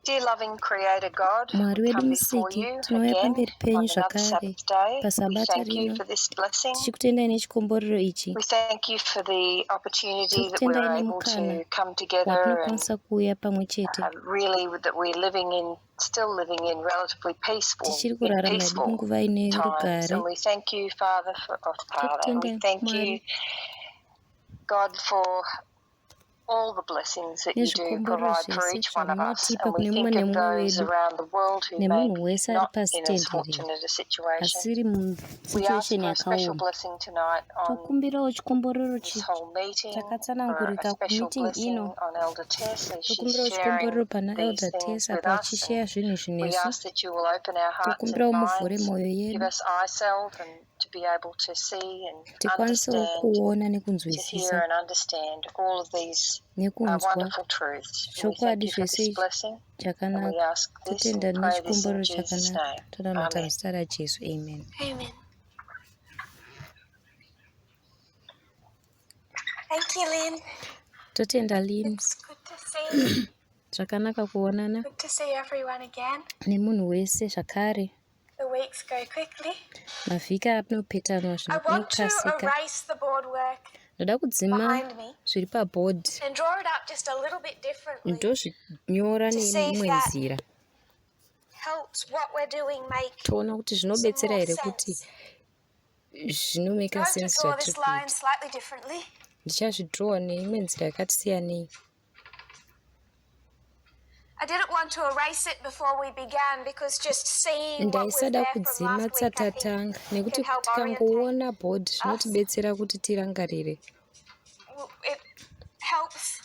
Dear loving Creator God, Mwari we wedu come before musiki you tinouya again pamberi penyu on another zvakare Sabbath day. We pasabata thank you rino for this blessing. tichikutendai nechikomborero ichi. We thank you for the opportunity that Tikutendai we're able nemukana to come together and watinokwanisa kuuya pamwe chete really that we're still living in relatively tichiri kurarama hedu munguva ine times. rugare. And we thank you, Father, and we Tikutendai thank you, Mwari God, for all the blessings that you do nezvikomborero provide for zvese each one of us. zvamunotipa And we kune mumwe think of nemumwe those wedu around the world who may nemunhu be wese ari not pasi in as tenderere fortunate a situation. asiri We ask musituation for a special yakaoma. blessing tonight on Tokumbirawo chikomborero this whole meeting, for a chakatsanangurika special kumeeting blessing ino. on Elder Tess as she's Tokumbirawo sharing chikomborero pana these Elder things Tess with apa us. achisheya zvinhu izvi We nesu. ask that you will open our hearts and Tokumbirawo muvhure minds, mwoyo give yedu us eyesight and to be able to see and tikwanisewo understand, kuona to hear nekunzwisisa and understand all of these nekunzwa wonderful truths. And we thank chokwadi you for zvese this blessing, and we chakanaka. ask this Totenda and pray this in nechikomborero Jesus' chakanaka. name. Tonamata Amen. muzita raJesu. Amen. Amen. Thank you, Lynn. Totenda Lynn. It's good to see you. Zvakanaka kuonana Good to see everyone again. nemunhu wese zvakare. The weeks go quickly. Mavhiki anopetanwa I want to zvinokasika. erase the board work Ndoda kudzima behind me zviri paboard and draw it up just a little bit differently ndozvinyora to see if neimwe that nzira helps what we're doing make toona kuti some zvinobetsera more here kuti sense. zvinomeka I'm going to sense draw this zvatiri line kuita. slightly differently. Ndichazvidrowa neimwe nzira yakati siyanei. I didn't want to erase it before we began because just seeing what was Ndaisada there from kudzima last week I tsatatanga think nekuti can help tikangoona orientate board zvinotibetsera kuti tirangarire. it helps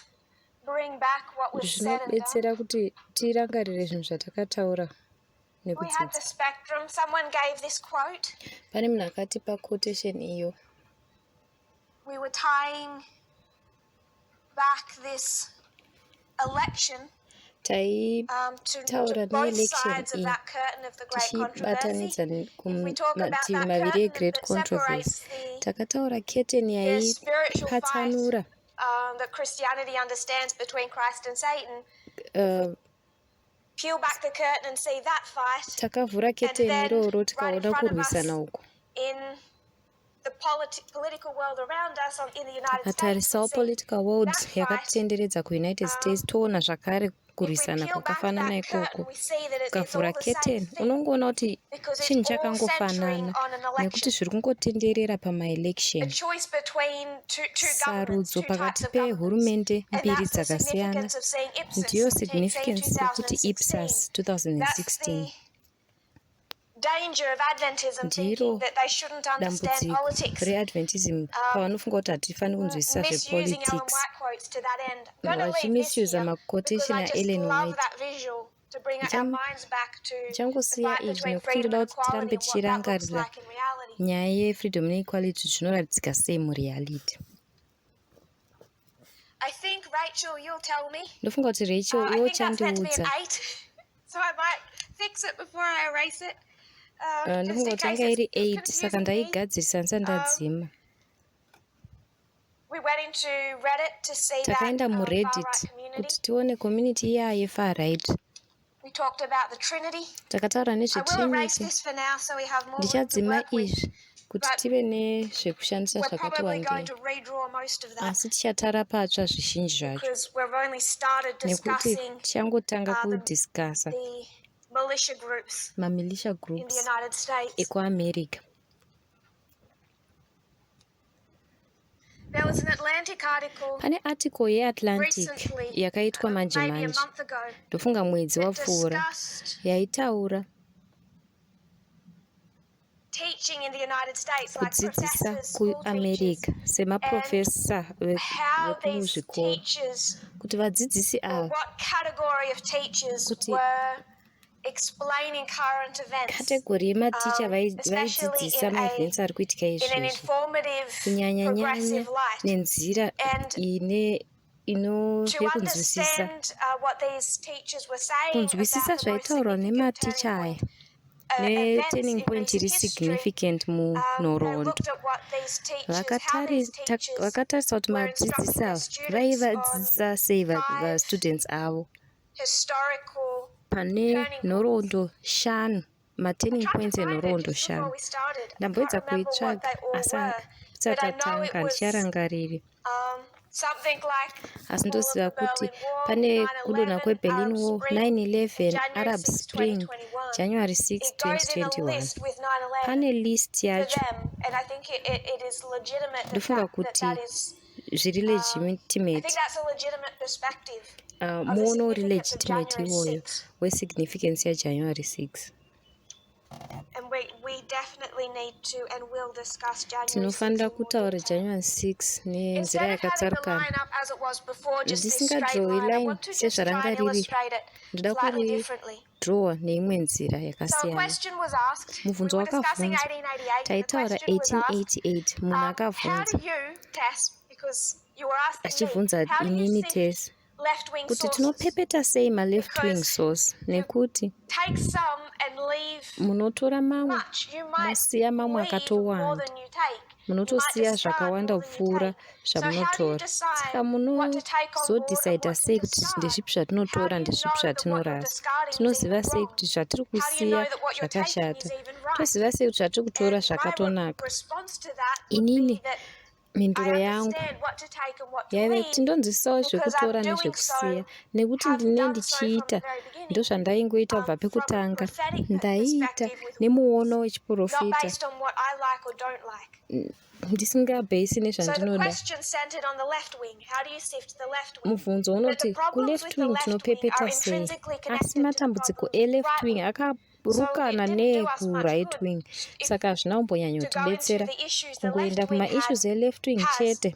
bring back what was said and done. Zvinobetsera kuti tirangarire zvinhu zvatakataura We had the nekudzidza. spectrum. Someone gave this quote. Pane munhu akatipa quotation iyo. We were tying back this election to both sides of that curtain of the great controversy. If we talk about that curtain that separates takataura curtain the spiritual fight yaipatsanura that Christianity understands between Christ and Satan, peel back the curtain and see that fight, takavhura curtain iroro tikaona kurwisana uko. in the political world around us in the United States, takatarisawo political world yakatitenderedza kuUnited States toona zvakare kurwisana kwakafanana ikoko. Ukavhura curtain unongoona kuti chinhu chakangofanana nekuti zviri kungotenderera pamaelection. Sarudzo pakati pehurumende mbiri dzakasiyana ndiyo significance yekuti Ipsos 2016 ndiro dambudziko readventism pavanofunga kuti hatifaniri kunzwisisa zvepolitics vachimisuza maquotation aEllen White. Ndichangosiya izvi nekuti ndoda kuti tirambe tichirangarira nyaya yefreedom neequality zvinoratidzika sei mureality. Ndofunga kuti Rachel iwo chandiudza. Ndofunga kuti yanga iri 8 saka ndaigadzirisa ndisandadzima. Takaenda muReddit kuti tione community iya yefar right. Takataura nezveTrinity. Ndichadzima izvi kuti tive nezvekushandisa zvakati wandei. Asi tichatara patsva zvizhinji zvacho nekuti tichangotanga kudiscussa militia groups ekuAmerica. Pane article yeAtlantic yakaitwa manje manje, ndofunga mwedzi wapfuura, yaitaura kudzidzisa kuAmerica semaprofesa vekuzvikoro kuti vadzidzisi ava kuti kategori yematicha vaidzidzisa maevents ari kuitika izvezvi kunyanya-nyanya nenzira yekunzwisisa. Kunzwisisa zvaitaurwa nematicha aya neturning point iri significant munhoroondo. Vakatarisa kuti madzidzisi avo vaivadzidzisa sei vastudents avo pane nhoroondo 5 ma-turning points enhoroondo 5 ndamboedza kuitsvaga asi satatanga ndicharangariri asi ndoziva kuti pane kudonha kweberlin wall, 9/11, arab spring, January 6, 2021. Pane list yacho ndofunga kuti zviri legitimate, muono uri legitimate iwoyo wesignificance yaJanuary 6. Tinofanira kutaura January 6 nenzira yakatsarukana. Ndisingadrowi line sezvaranga riri, ndoda kuridrowa neimwe nzira yakasiyana. Mubvunzo wakabvunza, taitaura 1888, munhu akabvunza achibvunza inini Tess kuti tinopepeta sei ma-left wing source, nekuti munotora mamwe mosiya mamwe akatowanda, munotosiya zvakawanda kupfuura zvamunotora. Saka munozodhisaidha sei kuti ndezvipi zvatinotora ndezvipi zvatinorasa? Tinoziva sei kuti zvatiri kusiya zvakashata? Toziva sei kuti zvatiri kutora zvakatonaka? Inini mhinduro yangu yaive kuti ndonzisawo zvekutora nezvekusiya, nekuti ndine ndichiita ndozvandaingoita kubva pekutanga. Ndaiita nemuono wechiprofita ndisingabhesi nezvandinoda. Mubvunzo unoti kuleft wing tinopepeta sei, asi matambudziko eleft wing akarukana neekuright wing, saka hazvina kumbonyanyotidetsera kungoenda kuma-issues eleft wing chete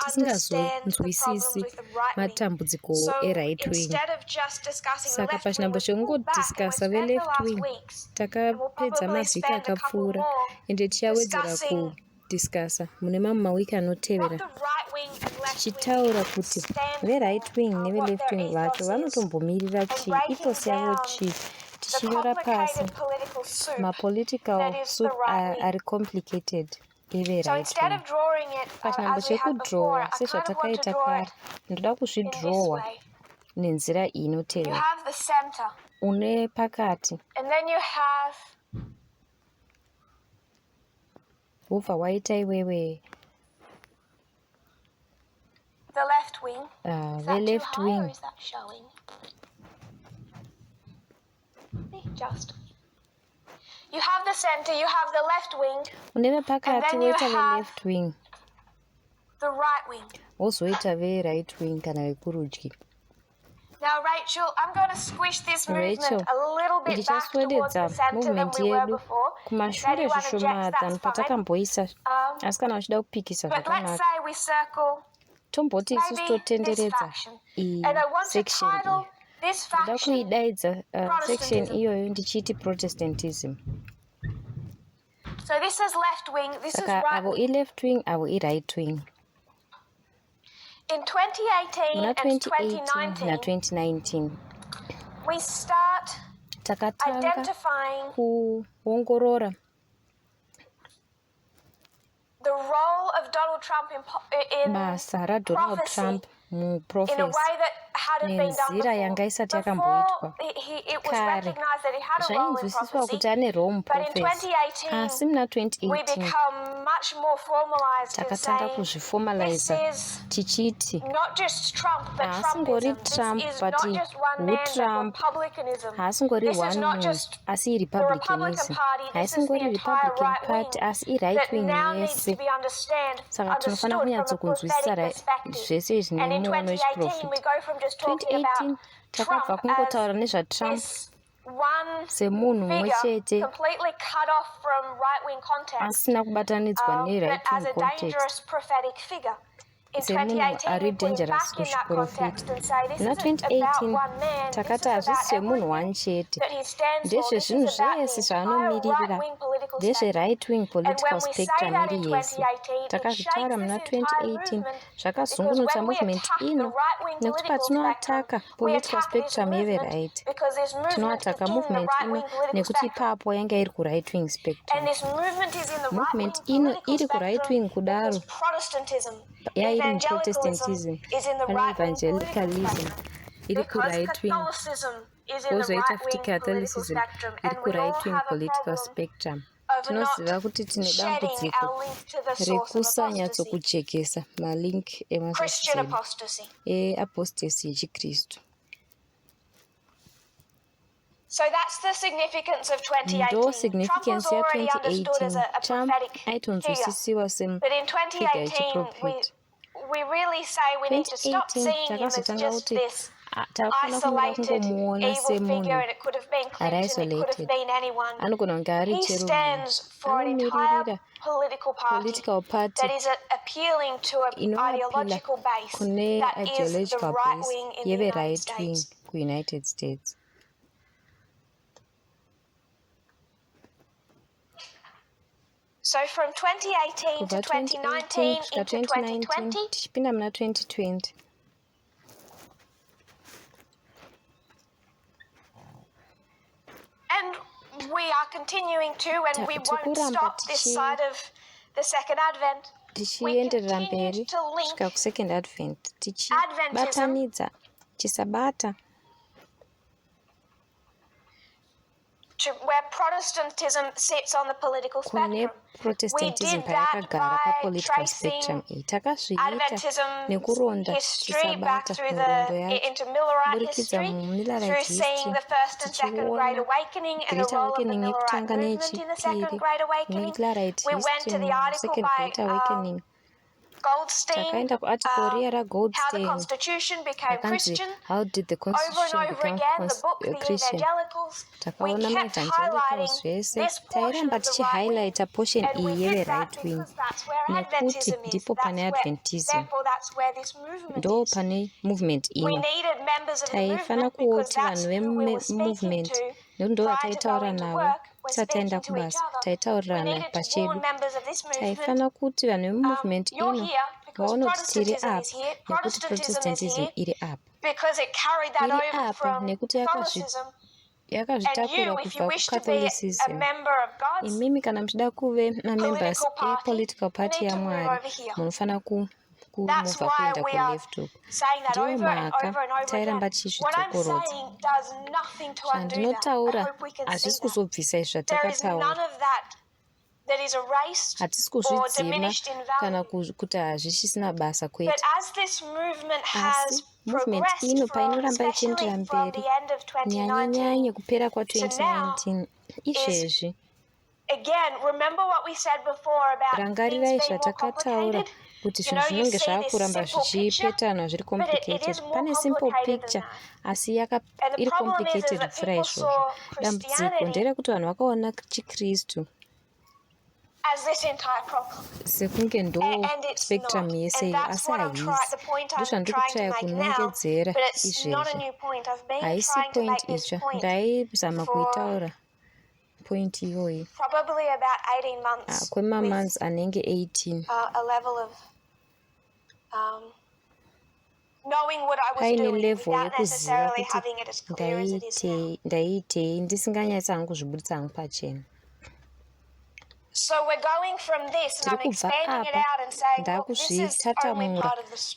tisingazonzwisisi matambudziko eright wing. Saka pachinhambo chekungodhiskasa veleft wing takapedza mavhiki akapfuura, ende tichawedzera kudhiskasa mune mamwe mawiki anotevera, tichitaura kuti veright wing neveleft wing vacho vanotombomirira chii, ethos yavo chii, tichinyora pasi mapolitical soup ari complicated everyright wing. Pachinhambo chekudrowa sezvatakaita kare, ndoda kuzvidrowa nenzira iyi inotevera. Une pakati wobva waita iwewe veleft wing. You have the center, you have the left wing, Uneve pakati woita veleft wing, the right wing. wozoita veright wing kana vekurudyi. Now, Rachel, I'm going to squish this movement Rachel, a little bit back towards the center than movement we were yedu before. kumashure Maybe one zvishoma ejects, than that's fine. patakamboisa, asi kana uchida kupikisa But let's zvakanaka say we circle tomboti isusu maybe this totenderedza faction. iyi And I want to section title iyi. this Ndoda faction kuidaidza section Protestantism. iyoyo ndichiti Protestantism. So this is left wing, this is Saka right avo wing. i-left wing avo i-right wing. In 2018 Muna and 2018 na 2019, 2019 we start takatanga identifying kuongorora the role of Donald Trump in basa raDonald prophecy Trump in a muprofesi way that hadn't been done nenzira yanga isati before. yakamboitwa It was kare. recognized that he had a role in Zvainzwisiswa prophecy, kuti ane role but in muprofesi, 2018 asi muna we 2018 become much more formalized in takatanga saying this kuzviformaliza is tichiti not just Trump, but haasingori Trumpism. Trump This is but not just one man, but Trump. Republicanism. haasingori This is one not munhu just asi the Republican irepublicanism, Party, this is the haisingori entire Republican right wing Party asi i-right that wing now needs to yese. be understood Saka tinofanira from a kunyatsokunzwisisa prophetic perspective. zvese zvine And in muono 2018, we wechiprofita. go from just talking 2018 about takabva Trump kungotaura as nezvaTrump this one semunhu mumwe figure chete completely cut off from right-wing context, asina kubatanidzwa but ne-right as wing a context, dangerous prophetic figure. In semunhu 2018, we ari put him dangerous back in that context kuzviprofita. and say this Muna isn't about 2018 one man, this takati is hazvisi about semunhu everything one chete, that he stands for. This ndezvezvinhu is about the zvese entire zvaanomiririra, right-wing political spectrum. ndezve-right wing And when political we say spectrum that iri in yese. 2018, it Takazvitaura shakes muna this entire 2018 movement, because zvakazungunutsa when we movement attack the ino, right-wing nekuti political patinoataka spectrum, we political attack this spectrum movement yeve-right, because this movement is tinoataka in the movement ino right-wing political nekuti spectrum. ipapo yanga iri ku-right wing And spectrum. this movement is in the right-wing Movement ino political iri ku-right spectrum wing kudaro, because Protestantism, yairi evangelicalism muprotestantism is in the pane right-wing political evangelicalism, spectrum. iri because ku-right wing, Catholicism is in the kozoita futi right-wing political Catholicism spectrum, iri and we all ku-right wing have a political problem spectrum. over not Tinoziva kuti tine shedding dambudziko our link to the source of apostasy, rekusanyatsokujekesa malink Christian emasisitemu apostasy. eapostasi yechikristu. So that's the significance of 2018. Ndo Trump significance was ya already understood as 2018. a Trump prophetic figure. aitonzwisisiwa But in semfiga 2018, yechiprofita. we really say we need to stop 2018 seeing him as takazotanga just kuti this takufana kumira isolated kungomuona evil figure, semunhu and it could have been ari Clinton, it could have isolated. been anyone. Anogona kunge ari He chero munhu. stands for an entire Anomiririra political party that is appealing to an inoapila ideological base kune that is the ideological right base wing in the yeve United right wing States. kuunited States. So from 2018 to Kubva 2019 kusvika into 2020, tichipinda muna 2020. and we are continuing to, and we won't stop this side of the second advent. We Tichienderera continue mberi to link kusvika kusecond advent tichibatanidza chisabata to where Protestantism sits on the political kune spectrum. Protestantism payakagara papolitical spectrum iyi. Takazviita nekuronda chisabata nhoroondo yacho kuburikidza mumillerite history, tichiona Great Awakening yekutanga neyechipiri nemillerite history muSecond Great Awakening. Takaenda kuarticle riya raGoldstein akanzi how did the constitution become Christian. Takaona maevangelicals zvese tairamba tichihighlighta portion iyi yeve-right wing nekuti ndipo pane adventism, ndo pane movement ino. Taifana kuoti vanhu vemovement ndo vataitaura navo tisati taenda kubasa, taitaurirana pachedu. Taifana kuti vanhu vemovement ino vaona kuti tiri apa nekuti Protestantism iri apa. Iri apa nekuti yakazvitakura kubva kuCatholicism. Imimi kana muchida kuve mamembers epolitical party yaMwari munofanira kumuvha kuenda kuleft uku. Ndiyo mhaka tairamba tichizvitokorodza. Zvandinotaura hazvisi kuzobvisa izvi zvatakataura. Hatisi kuzvidzima kana kuti hazvisisina basa, kwete. Asi movement ino painoramba ichiendera mberi nyanye kupera kwa2019 izvezvi, rangarirai zvatakataura kuti zvinhu zvinonge zvaakuramba zvichipetanwa zviri complicated. Pane simple picture asi iri complicated kupfuura izvozvo. Dambudziko nderekuti vanhu vakaona chikristu sekunge ndo spectrum yese iyi, asi haisi. Ndozvandiri kutsvaya kunongedzera izvezvi. Haisi point itsva, ndaizama kuitaura point iyoyi kwemamonths anenge 18. Paine level yekuziva kuti ndaiitei ndisinganyatsa hangu kuzvibuditsa hangu pachena. Tiri kubva apa ndakuzvitatamura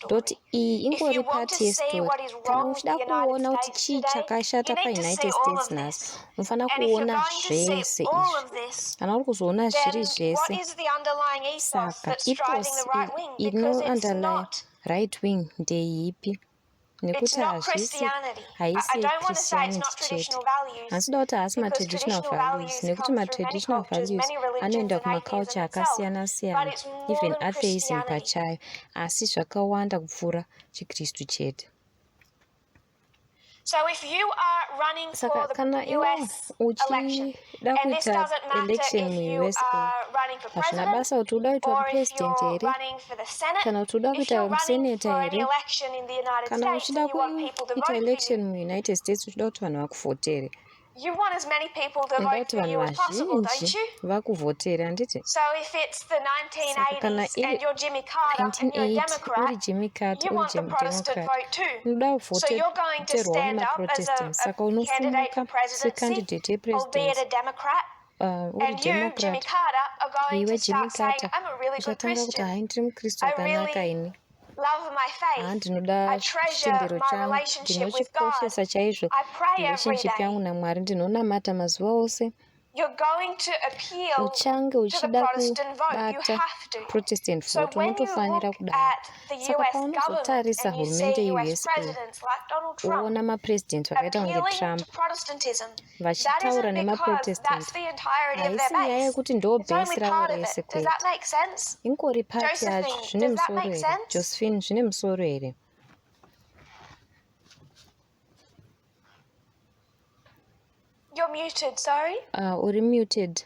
ndoti iyi ingori pati yesitori. Kana uchida kuona kuti chii chakashata paUnited States nhasi, unofanira kuona zvese izvi. Kana uri kuzoona zviri zvese, saka iposi ino-underline right wing ndeipi? Nekuti haisi Christianity chete. Handisida kuti haasi matraditional values, nekuti matraditional values anoenda kumaculture akasiyana-siyana, even atheism pachayo, asi zvakawanda kupfuura chikristu chete. Saka kana iwe uchida kuita election muUSA, hazvina basa kuti uda kuitwa president here, kana kuti uda kuita senator here, kana uchida kuita election muUnited States uchida kuti vanhu vakuvhotere. Unoda kuti vanhu vazhinji vakuvhotere, handiti? Saka kana iri 1980 uri Jimmy Carter uri Democrat, unoda kuvhoterwawo nemaProtestants, saka unofumuka secandidate yepresident uri Democrat, iwe Jimmy Carter uchatanga kuti hai ndiri mukristu akanaka ini, love my faith. ndinoda I treasure chitendero my changu, relationship with God. ndinochikoshesa chaizvo I pray every relationship yangu day. naMwari, ndinonamata mazuva ose. You're going to appeal Uchange to the uchida Protestant vote. You kubata have to. Protestant So vote, when you unotofanira look kudaro. at the Saka US paunozotarisa government and you hurumende see US yeUSA presidents like Donald Trump woona mapresident vakaita kunge appealing Trump to Protestantism, that vachitaura isn't because nemaprotestant, that's the entirety of their haisi nyaya base. yekuti ndo It's only bhesi ravo part of rese it. Does kwete, that make sense? ingori pati yacho. Josephine, Zvine does that musoro make here? sense? Josephine, zvine musoro here? You're muted, sorry. Uri muted.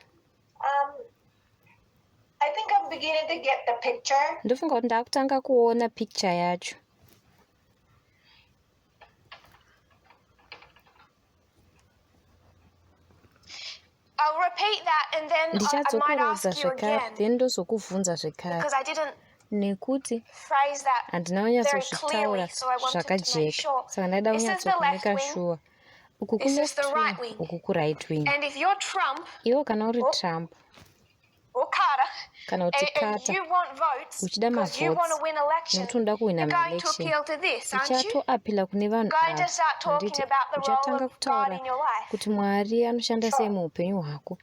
I think I'm beginning to get the picture. Ndofunga kuti ndakutanga kuona picture yacho. I'll repeat that and then I might ask you again. Then ndozokubvunza zvekare. Because I didn't nekuti phrase that handina very kunyatsozvitaura clearly, so I wanted to make zvakajeka, sure. saka ndaida This is the left kunyatsokumeka wing. sure. Uku This is the kuleft right wing, wing. uku kuright wing. And if you're Trump Iwo kana uri Trump or Carter, kana kuti and Carter, you want votes uchida because you want to mavotes win elections, nekuti unoda kuwina you're going to maelection, appeal to this, aren't you? uchatoapila kune vanhu Going to start ava, talking handiti about the role uchatanga of God kutaura in your life. kuti Mwari anoshanda sei muupenyu hwako.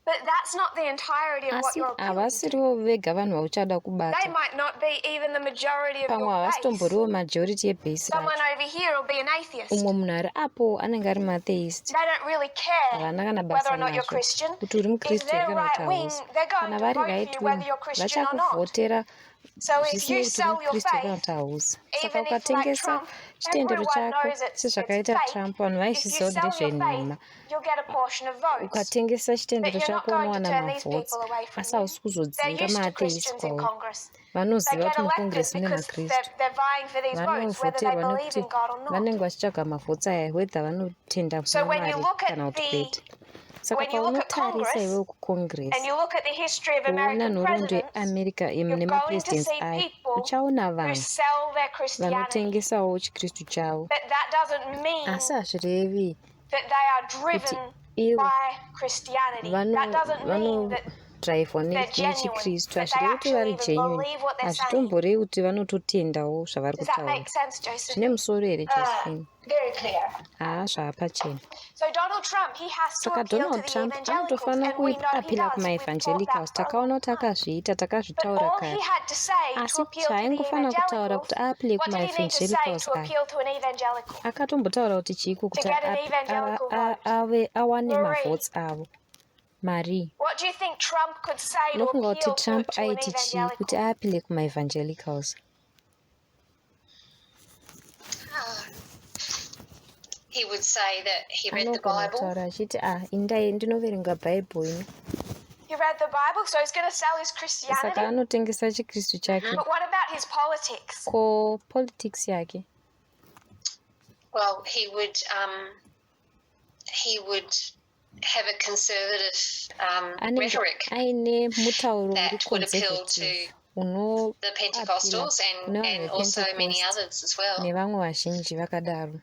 But that's not the entirety of what Asi you're appealing to. havasirivo vega vanhu vauchada They kubata, might not be even the majority of pamwe your base. havasitomboriwo majority yebhesi Someone racho. over here will be an atheist. Umwe munhu ari apo anenge ari matheist, They don't really care havana kana whether basa or not you're nazvo Christian. kuti uri If mukristu here they're kana kuti right wing, hausi. they're Kana going to vari vote for right you wing whether you're Christian or not. vachakuvhotera So if zvisinei you kuti uri sell your mukristu here kana faith, kuti hausi. Saka even if like ukatengesa Trump, chitendero everyone chako knows it's sezvakaita fake. Trump, vanhu If you vaizviziva kuti sell your ndezvenhema. faith, you'll get a portion of votes. Ukatengesa But chitendero you're not chako going to unowana turn these mavhotes, people away from asi you. hausi They're kuzodzinga used to maatheist Christians in kwauri. Congress. They Vanoziva get kuti elected mukongresi mune because makristu, they're vying for these votes, whether they vanovhoterwa believe nekuti in God or not. vanenge vachitsvaga mavhotes aya whether vanotenda So kuna when you Mwari look at kana kuti kwete. Saka when you look at paunotarisa Congress iwe and kucongress you look at the history of kuona American nhoroondo presidents, yeamerica you're going to nemapresidents see aya, people uchaona who vanhu sell their Christianity. vanotengesawo chikristu chavo, But that doesn't mean asi hazvirevi that they are driven ivo by Christianity. That doesn't mean that vanodhraivhwa they're genuine, nechikristu, that they hazvirevi kuti vari actually even genuine, believe what they're saying. hazvitomborei kuti vanototendawo zvavari Does that kutaura. make sense, Joseph? Zvine musoro here Josephine? Very clear. Zvaapachena. So Donald Trump, he has to Saka appeal to Donald the Trump evangelicals, anotofanira and we know he kuapila does. We've taught kumaevangelicals. that for a long Takaona time. takazviita, But takazvitaura all kare. he had to say to Asi appeal to the zvaaingofana kutaura evangelicals, kuti aapile what did he need to say kumaevangelicals to aya, appeal to an evangelical? akatombotaura kuti chiiko To kuti get an evangelical vote. awane Marie. mavhotes avo. Marie, What do you think Trump could say to unofunga appeal kuti Trump to an aiti chii kuti evangelical? aapile kumaevangelicals? He would say that he read the Anogona Bible. kutaura achiti indai ndinoverenga bhaibheri ini. He read the Bible, so he's going to sell his Saka Christianity. anotengesa chikristu chake. But what about his politics? Ko politics yake? Well, he would have a conservative rhetoric aine mutauro uri that would appeal to conservative the Pentecostals and also many others as well. nevamwe vazhinji vakadaro.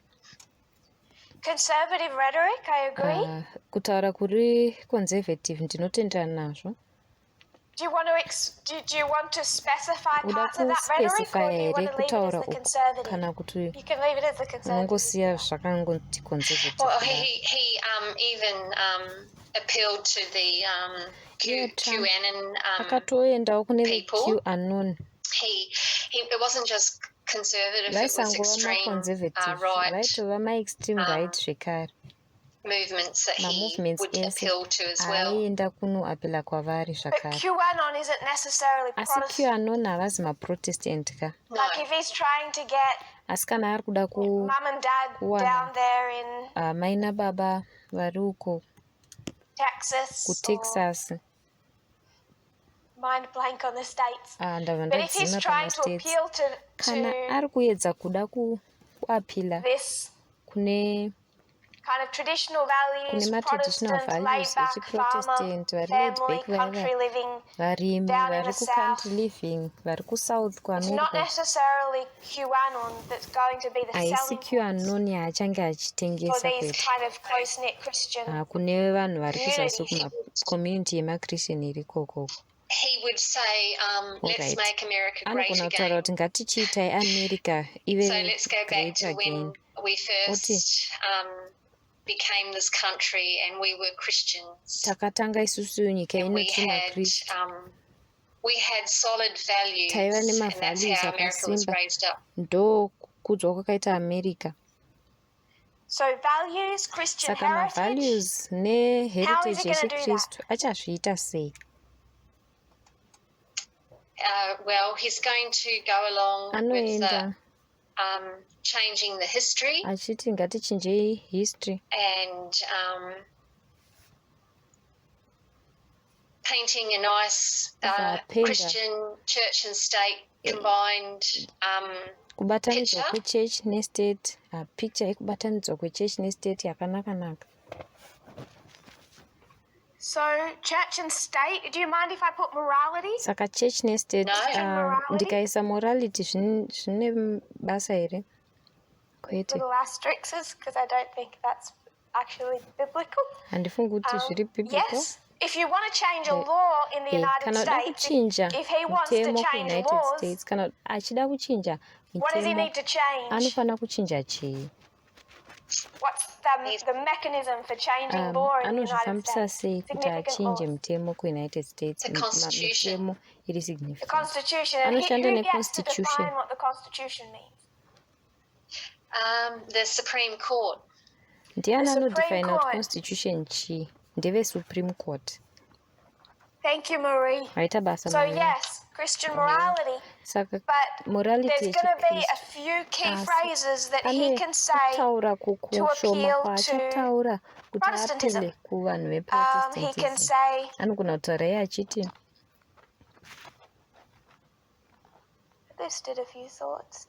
Conservative rhetoric, I agree. Kutaura kuri conservative ndinotenderana nazvo. Do you want to specify Uda parts of that rhetoric, or do you kuspecify want here to leave it kutaura as the uku conservative? kana kuti You can leave it as the conservative. unongosiya zvakangoti conservative. Well, he even appealed to the QAnon akatoendawo kune people. QAnon. It wasn't just conservative, it was vaisangova extreme maconservative, right vaitova maextreme right zvekare. movements that he Mamovements would ese appeal to as well. aienda kunoapila kwavari But zvakare. QAnon isn't necessarily Asi Protestant. QAnon havazi maprotestant ka. No. Like if he's trying to get Asi kana ari kuda mum and dad kuwana down there in mai nababa vari uko Texas, kuTexas, or mind blank on the states. ndabva But if he's ndadzima trying to pamastates. appeal Kana to ari kuedza kuda kuapila this kune kind of traditional values, ma-traditional Protestant, values laid-back, farmer, echiprotestant, vari laid family, back country living, varimi down in vari the kucountry south. living vari kusouth It's not kuamerica. necessarily QAnon that's going to be the Haisi selling point QAnon yaachange for achitengesa these kwete. kind of close-knit Christian Kune vanhu vari kuzasi communities. kumacommunity yemaChristian iri ikoko. he would say, let's make America great anogona kutaura again. kuti ngatichiitai America ive So let's go back great to when again. we first became this country and we were Christians. Takatanga isusu nyika ino tiri vaKristu. We had solid values, Taiva and that's nemavalues how America was akasimba. raised up. Ndo kukudzwa kwakaita America. So values, Christian Saka heritage. mavalues neheritage yechiKristu achazviita sei? Well, he's going to go along with the, changing the history achiti ngatichinjei history and painting a nice Christian church and state combined kubatanidzwa kwechurch nestate, picture yekubatanidzwa kwechurch nestate yakanaka. So church and state, do you mind if I put morality? Saka church nestate, ndikaisa morality zvine basa here? Kwete. Little asterisks, because I don't think that's actually biblical. Handifungi kuti zviri biblical. Yes. If you want to change a law in the United States, if he wants to change laws, kana achida kuchinja what does he need to change? Anofana kuchinja chii? What's the mechanism for changing law in the United States? Sei kuti achinje mutemo kuUnited States? The Constitution. Mitemo iri significant. The Constitution. And who gets to define what the Constitution means? The Supreme Court. Ndiani anodefine what Constitution chii? Ndeve Supreme Court. Thank you, Marie. So yes, Christian morality, but there's going to be a few key phrases that he can say to appeal to Protestantism. He can say, listed a few thoughts.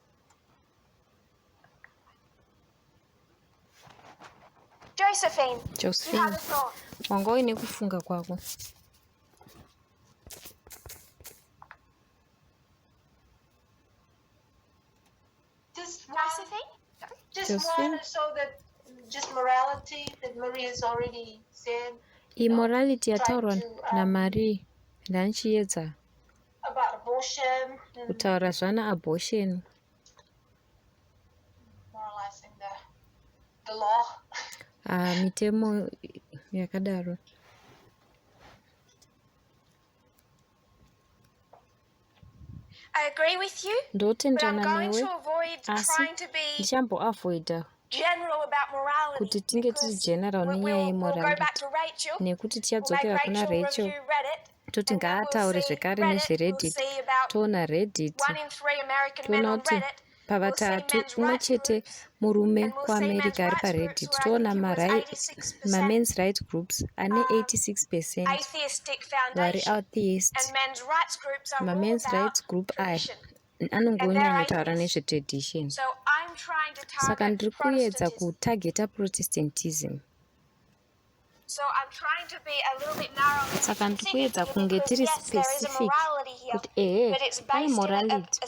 Josephine, you have a thought. Wanga uine kufunga kwako. Just one, so that just morality that Marie has already said. Immorality yataurwa naMarie ndanichiedza about abortion. Kutaura zvana abortion. Moralizing the law. Mitemo yakadaro. I agree with you, but I'm going to avoid trying to be general about morality because we'll go back to Rachel. We'll make Rachel review Reddit, and then we'll see Reddit. We'll see about 1 in 3 American men on Reddit. Pavatatu umwe chete murume kuAmerica ari paReddit. Toona ma-men's rights groups ane 86% vari atheist. Ma-men's rights group aya anongonyanya kutaura nezvetradition. Saka ndiri kuedza kutageta Protestantism. Saka ndiri kuedza kunge tiri specific kuti pane morality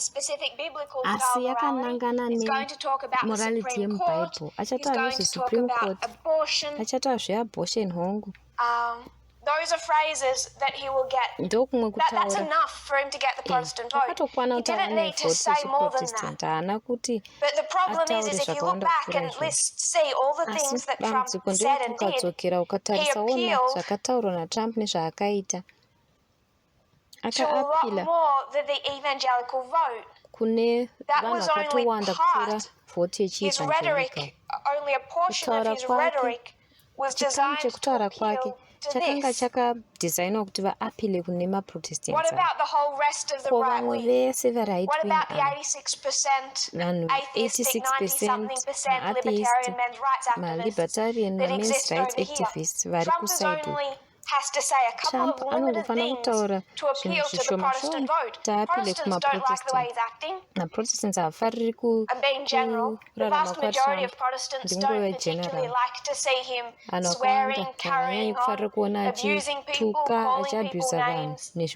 asi yakanangana nemorality yemuBible. Achataura nezveSupreme Court, achataura zveabortion hongu. Those are phrases that he will get. That's enough for him to get the Protestant vote. He didn't need to say more than that. But the problem is if you look back and see all the things that Trump said and did, he appealed to a lot more than the evangelical vote. That was only part. His rhetoric, only a portion of his rhetoric was designed to appeal chakanga chakadesignwa kuti vaapile kune maprotestants. What about the whole rest of the right wing? What about the 86% atheistic, 90-something% libertarian men's rights activists that exist over here? Trump is only has to say a couple of limited things to appeal to the Protestant vote. Protestants don't like the way he's acting. I'm being general. The vast majority of Protestants don't particularly like to see him swearing, carrying on, abusing people, calling people names. They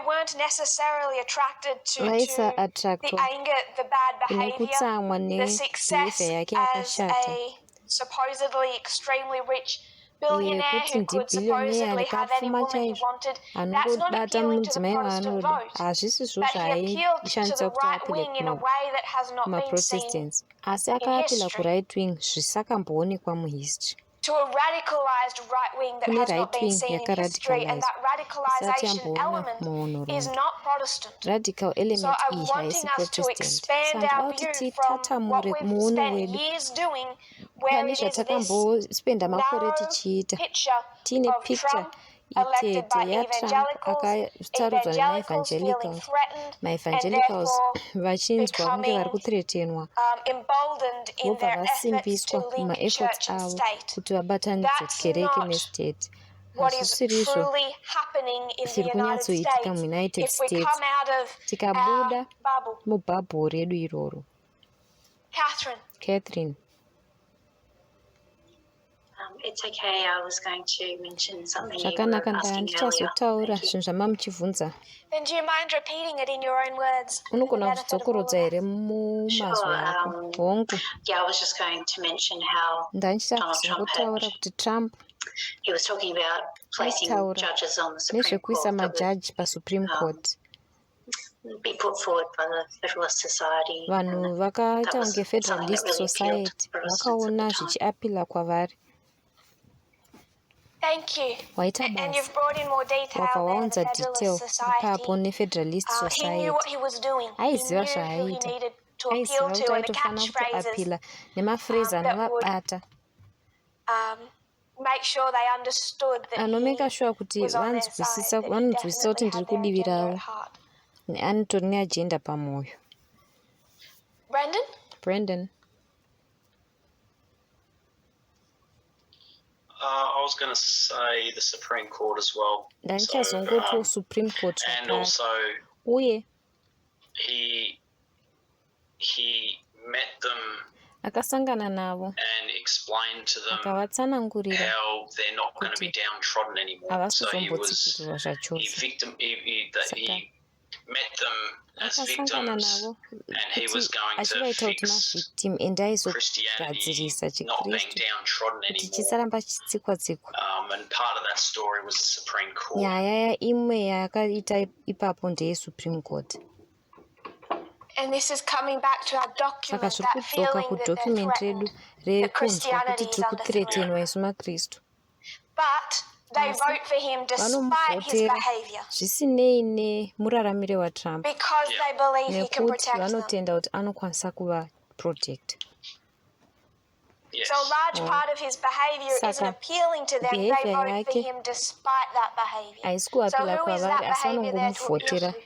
weren't necessarily attracted to the anger, the bad behavior, the success as a supposedly extremely rich billionaire who could supposedly have any woman he wanted. That's not appealing to the Protestant vote. But he appealed to the right wing in a way that has not been seen asi in akaapila history. kuright wing zvisakamboonekwa muhistory. To a radicalized right wing that Kune has not right been wing seen in history, and that radicalization element is not Protestant. Radical So element I'm iyi wanting haisi us to Protestant. expand Saka our kuti view from what titatamure we've muono spent wedu years doing, where pane it is this zvatakambospenda makore narrow tichiita. picture Tine of picture Trump elected by itete yaTrump evangelicals, akatarudzwa evangelicals feeling nemaevangelicals, threatened and maevangelicals therefore vachinzwa kunge vari becoming kuthreatenwa, emboldened in vobva their efforts to vasimbiswa link mumaefforts church and avo state. kuti vabatanidze That's kereke not nestate. what is Hazvisirizvo truly happening in the zviri United kunyatsoitika States. muunited If we states. come out of Tikabuda our bubble. mubhabhu redu iroro. Catherine. It's okay. I was going to mention something you were Zvakanaka, asking ndichazotaura earlier. zvinhu zvamamuchivhunza. Then do you mind repeating it in your own words? Unogona kuzvidzokorodza here mumazwi ako? Hongu. Yeah, I was just going to mention how Ndanichida Donald Trump kuzongotaura kuti Trump he was talking about placing judges on the Supreme nezvekuisa Court that majaji pasupreme court. would be put forward by the Federalist Society. Vanhu vakaita kunge Federalist Society vakaona zvichiapila kwavari. Thank you. Waita And you've basa brought in more detail wabva there, waunza the detail Federalist Society. ipapo neFederalist He Society. knew what he was doing. He Aiziva knew who he zvaaita. needed to Aiziva appeal kuti to and the aitofana catchphrases kutoapila nemaphrase anovabata make sure they understood that anomeka sure kuti he was on their vanzwisisa side, that he vanonzwisisa kuti definitely ndiri had their kudivi agenda ravo at heart. anitori neagenda pamwoyo. Brendan. I was going to say the Supreme Court as well. Ndanichazongotiwo Supreme Court and also uye he met them akasangana navo and explained to them akavatsanangurira how they're not going to be downtrodden anymore. So he havasizombotsikirirwa zvachose. he met them as Akasangana victims, navo and he was going to achivaita kuti fix mavhictim ende Christianity aizogadzirisa not being chikristu downtrodden kuti anymore. chisaramba chitsikwa-tsikwa. And part of that story was the Supreme Court. Nyaya imwe yakaita ipapo ndeyeSupreme Court. And this is coming back to our document, Saka zviri that kudzoka feeling that they're kudocument redu threatened, that rekunzwa Christianity kuti is tiri under threat. kuthreatenwa isu makristu. But they vote for him despite his vanomuvhotera behavior zvisinei nemuraramire waTrump because they believe he can nekuti protect them. vanotenda kuti anokwanisa kuvaprotect. Yes. So a large part of his behavior isn't Saka appealing to them. They behavior vote for yake him despite that behavior. haisi So kuapila who is that kwavari asi behavior there to appeal vanongomuvhotera to?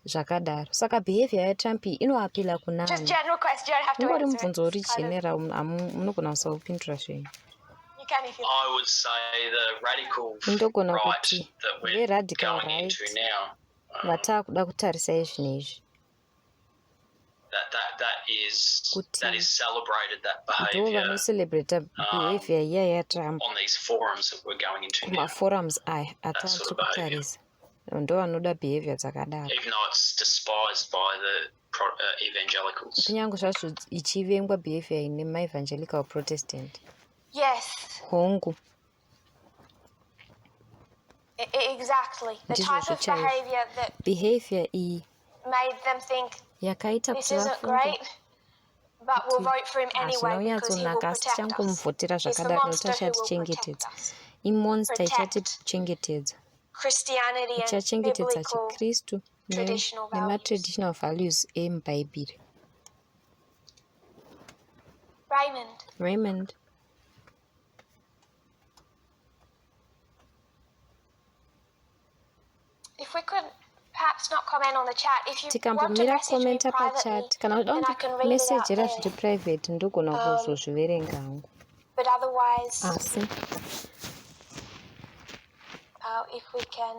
zvakadaro. Saka behavior yaTrump iyi inoapila kuna Just ani. general question, you don't have to Ungori answer mubvunzo uri it. Kind of- general munogona kusaupindura zvenyu. You can if you I would say the radical Ndogona right kuti that we're veradical going right into now, vataakuda kutarisa izvinezvi that is celebrated, that ndo behavior vanocelebrata behavior iya yaTrump on these forums that we're going into now, kumaforums aya atava sort tiri of behavior. kutarisa ndo vanoda behavior dzakadaro even though it's despised by the evangelicals. kunyange zvazvo ichivengwa behavior iyi nemaevangelical protestant. Yes, Hongu exactly. The ndizvo type of zvichaizvo. behavior that Behavior iyi made them think yakaita this kuti isn't vafunge great, but we'll vote for him hazvina anyway because he will kunyatsonaka asi protect us. tichangomuvhotera He's the zvakadaro monster nokuti who will achatichengetedza. protect us. Imonster Protect ichatichengetedza. Christianity and Ichachengetedza biblical chikristu traditional values. nematraditional values emubhaibheri. Raymond. If we could perhaps not comment on the chat, if you want to tikambomira message me komenta privately, pachat kana then I can read it out messagera there. zviri private ndogona kuzozviverenga hangu. But otherwise, Asi if we can,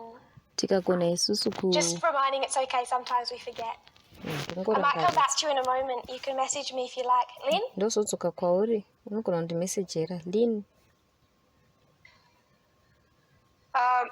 tikagona isusu just reminding it's okay, sometimes we forget. I might come back to you in a moment. You can message me if you like. Lynn? ndozodzoka kwauri unogona kundimesejera. Lynn.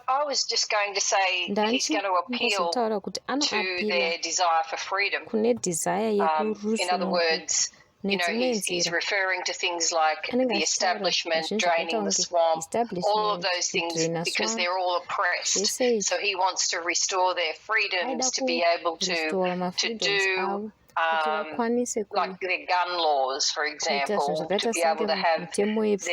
I was just going to say he's going to appeal ndachizotaura kuti to anoapila their desire for freedom. kune desire In other yekurusununguka words, he's referring to things like the establishment, draining the swamp, all of those things, because they're all oppressed. So he wants to restore their freedoms to be able to do like their gun laws, for example, to be able to have their guns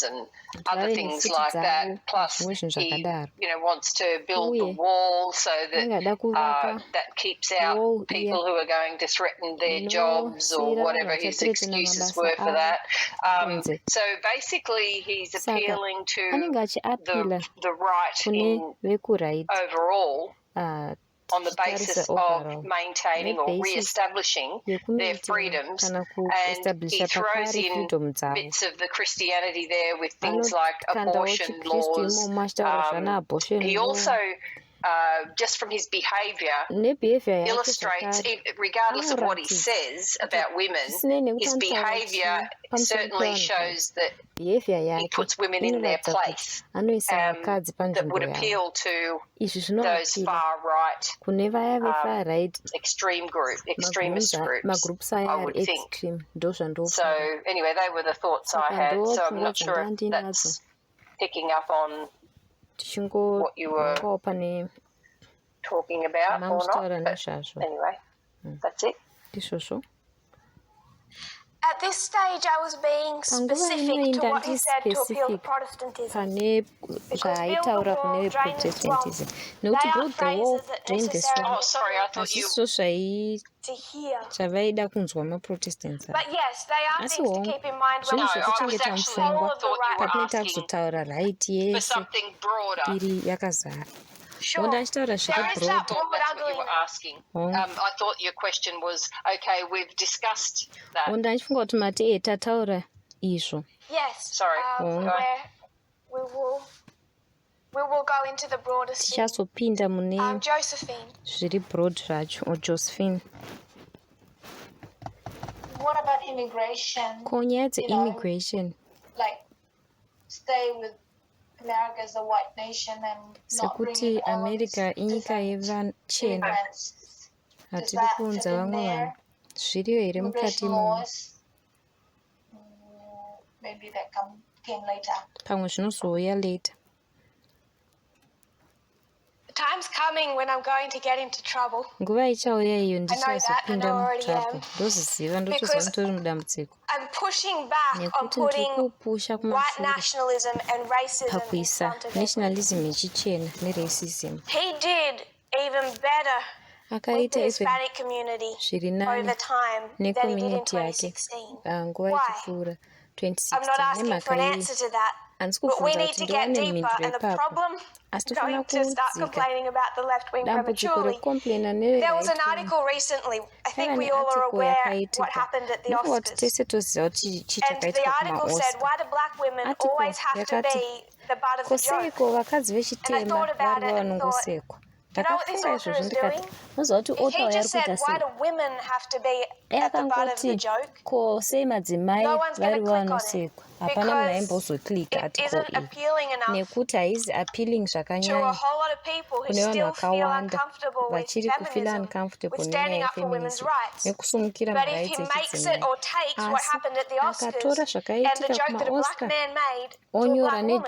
and other things like that. Plus, he wants to build the wall so that that keeps out people who are going to threaten their jobs or whatever his excuses were for that. So basically, he's appealing to the right in overall. On the basis of maintaining or re-establishing their freedoms, and he throws in bits of the Christianity there with things like abortion laws. He also, just from his behaviour, illustrates, regardless of what he says about women, his behaviour certainly shows that he puts women in their place, that would appeal to those far-right extremist groups, I would think. So anyway, they were the thoughts I had, so I'm not sure if that's picking up on what you were talking about or not, but anyway, that's it. At this stage, I was being specific to what he said to appeal to Protestantism. Because build the wall, drain the swamp. They are phrases that necessarily... Oh, sorry, I thought you... to hear. But yes, they are things to keep in mind when I was actually all of the right thought asking for something broader. Sure. There is that That's broad what you ugliness. were asking. I thought your question was, okay, we've discussed that. Yes. Sorry. We will go into the broader scene. Josephine. What about immigration? Immigration. Like, stay with America as a white nation and not bring in all of these different immigrants. Does that fit in there? Immigration laws, maybe that came later. The time's coming when I'm going to get into trouble. I know that, and I already am. Because I'm pushing back on putting white nationalism and racism in front of it. He did even better with the Hispanic community over time than he did in 2016. Why? I'm not asking for an answer to that. But we need to get deeper, and the problem, going to start complaining about the left wing prematurely. There was an article recently, I think we all are aware what happened at the Oscars. And the article said, why do black women always have to be the butt of the joke? And I thought about it and thought, you know what this author is doing? He just said, why do women have to be at the butt of the joke? No one's going to click on it because it isn't appealing enough to a whole lot of people who still feel uncomfortable with feminism, with standing up for women's rights. But if he makes it or takes what happened at the Oscars and the joke that a black man made to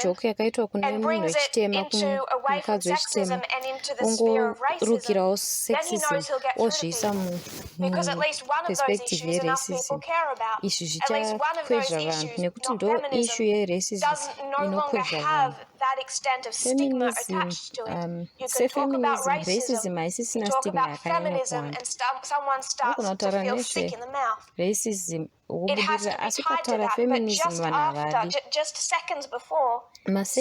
a black woman and brings it into away from sexism and into the sphere of racism, then he knows he'll get through to people. Because at least one of those issues enough people care about. At least one of those issues, not feminism, doesn't no longer have that extent of stigma attached to it. You can talk about racism, you talk about feminism, and someone starts to feel sick in the mouth. It has to be tied to that, but just after, just seconds before, he makes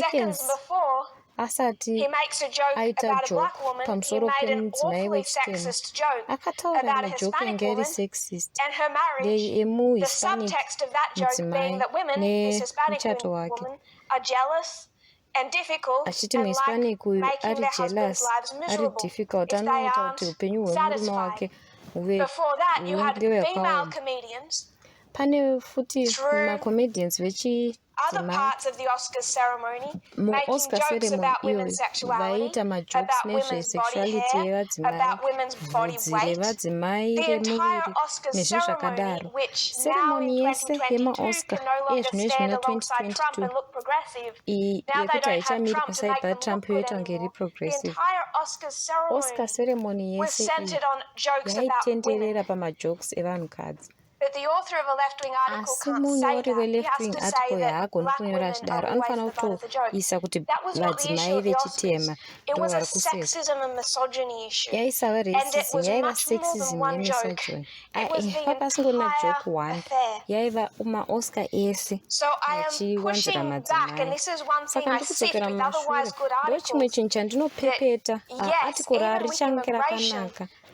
a joke about a black woman. He made an awfully sexist joke about a Hispanic woman and her marriage. The subtext of that joke being that women, this Hispanic woman, are jealous and difficult and like making their husbands' lives miserable if they aren't satisfied. Before that, you had female comedians pane futi macomedians other parts of the Oscars ceremony, making jokes about women's sexuality, about women's body hair, about women's body weight. The entire Oscars ceremony, which now in 2022 can no longer stand alongside Trump and look progressive. Now they don't have Trump to make them look good anymore. The entire Oscars ceremony was centered on jokes about women. But the author of a left-wing article can't say that. He has to say that black women are always the butt of the joke. That was not the issue of the Oscars. It was a sexism and misogyny issue. And it was much more than one joke. It was the entire affair. So I am pushing back, and this is one thing I sift with otherwise good articles,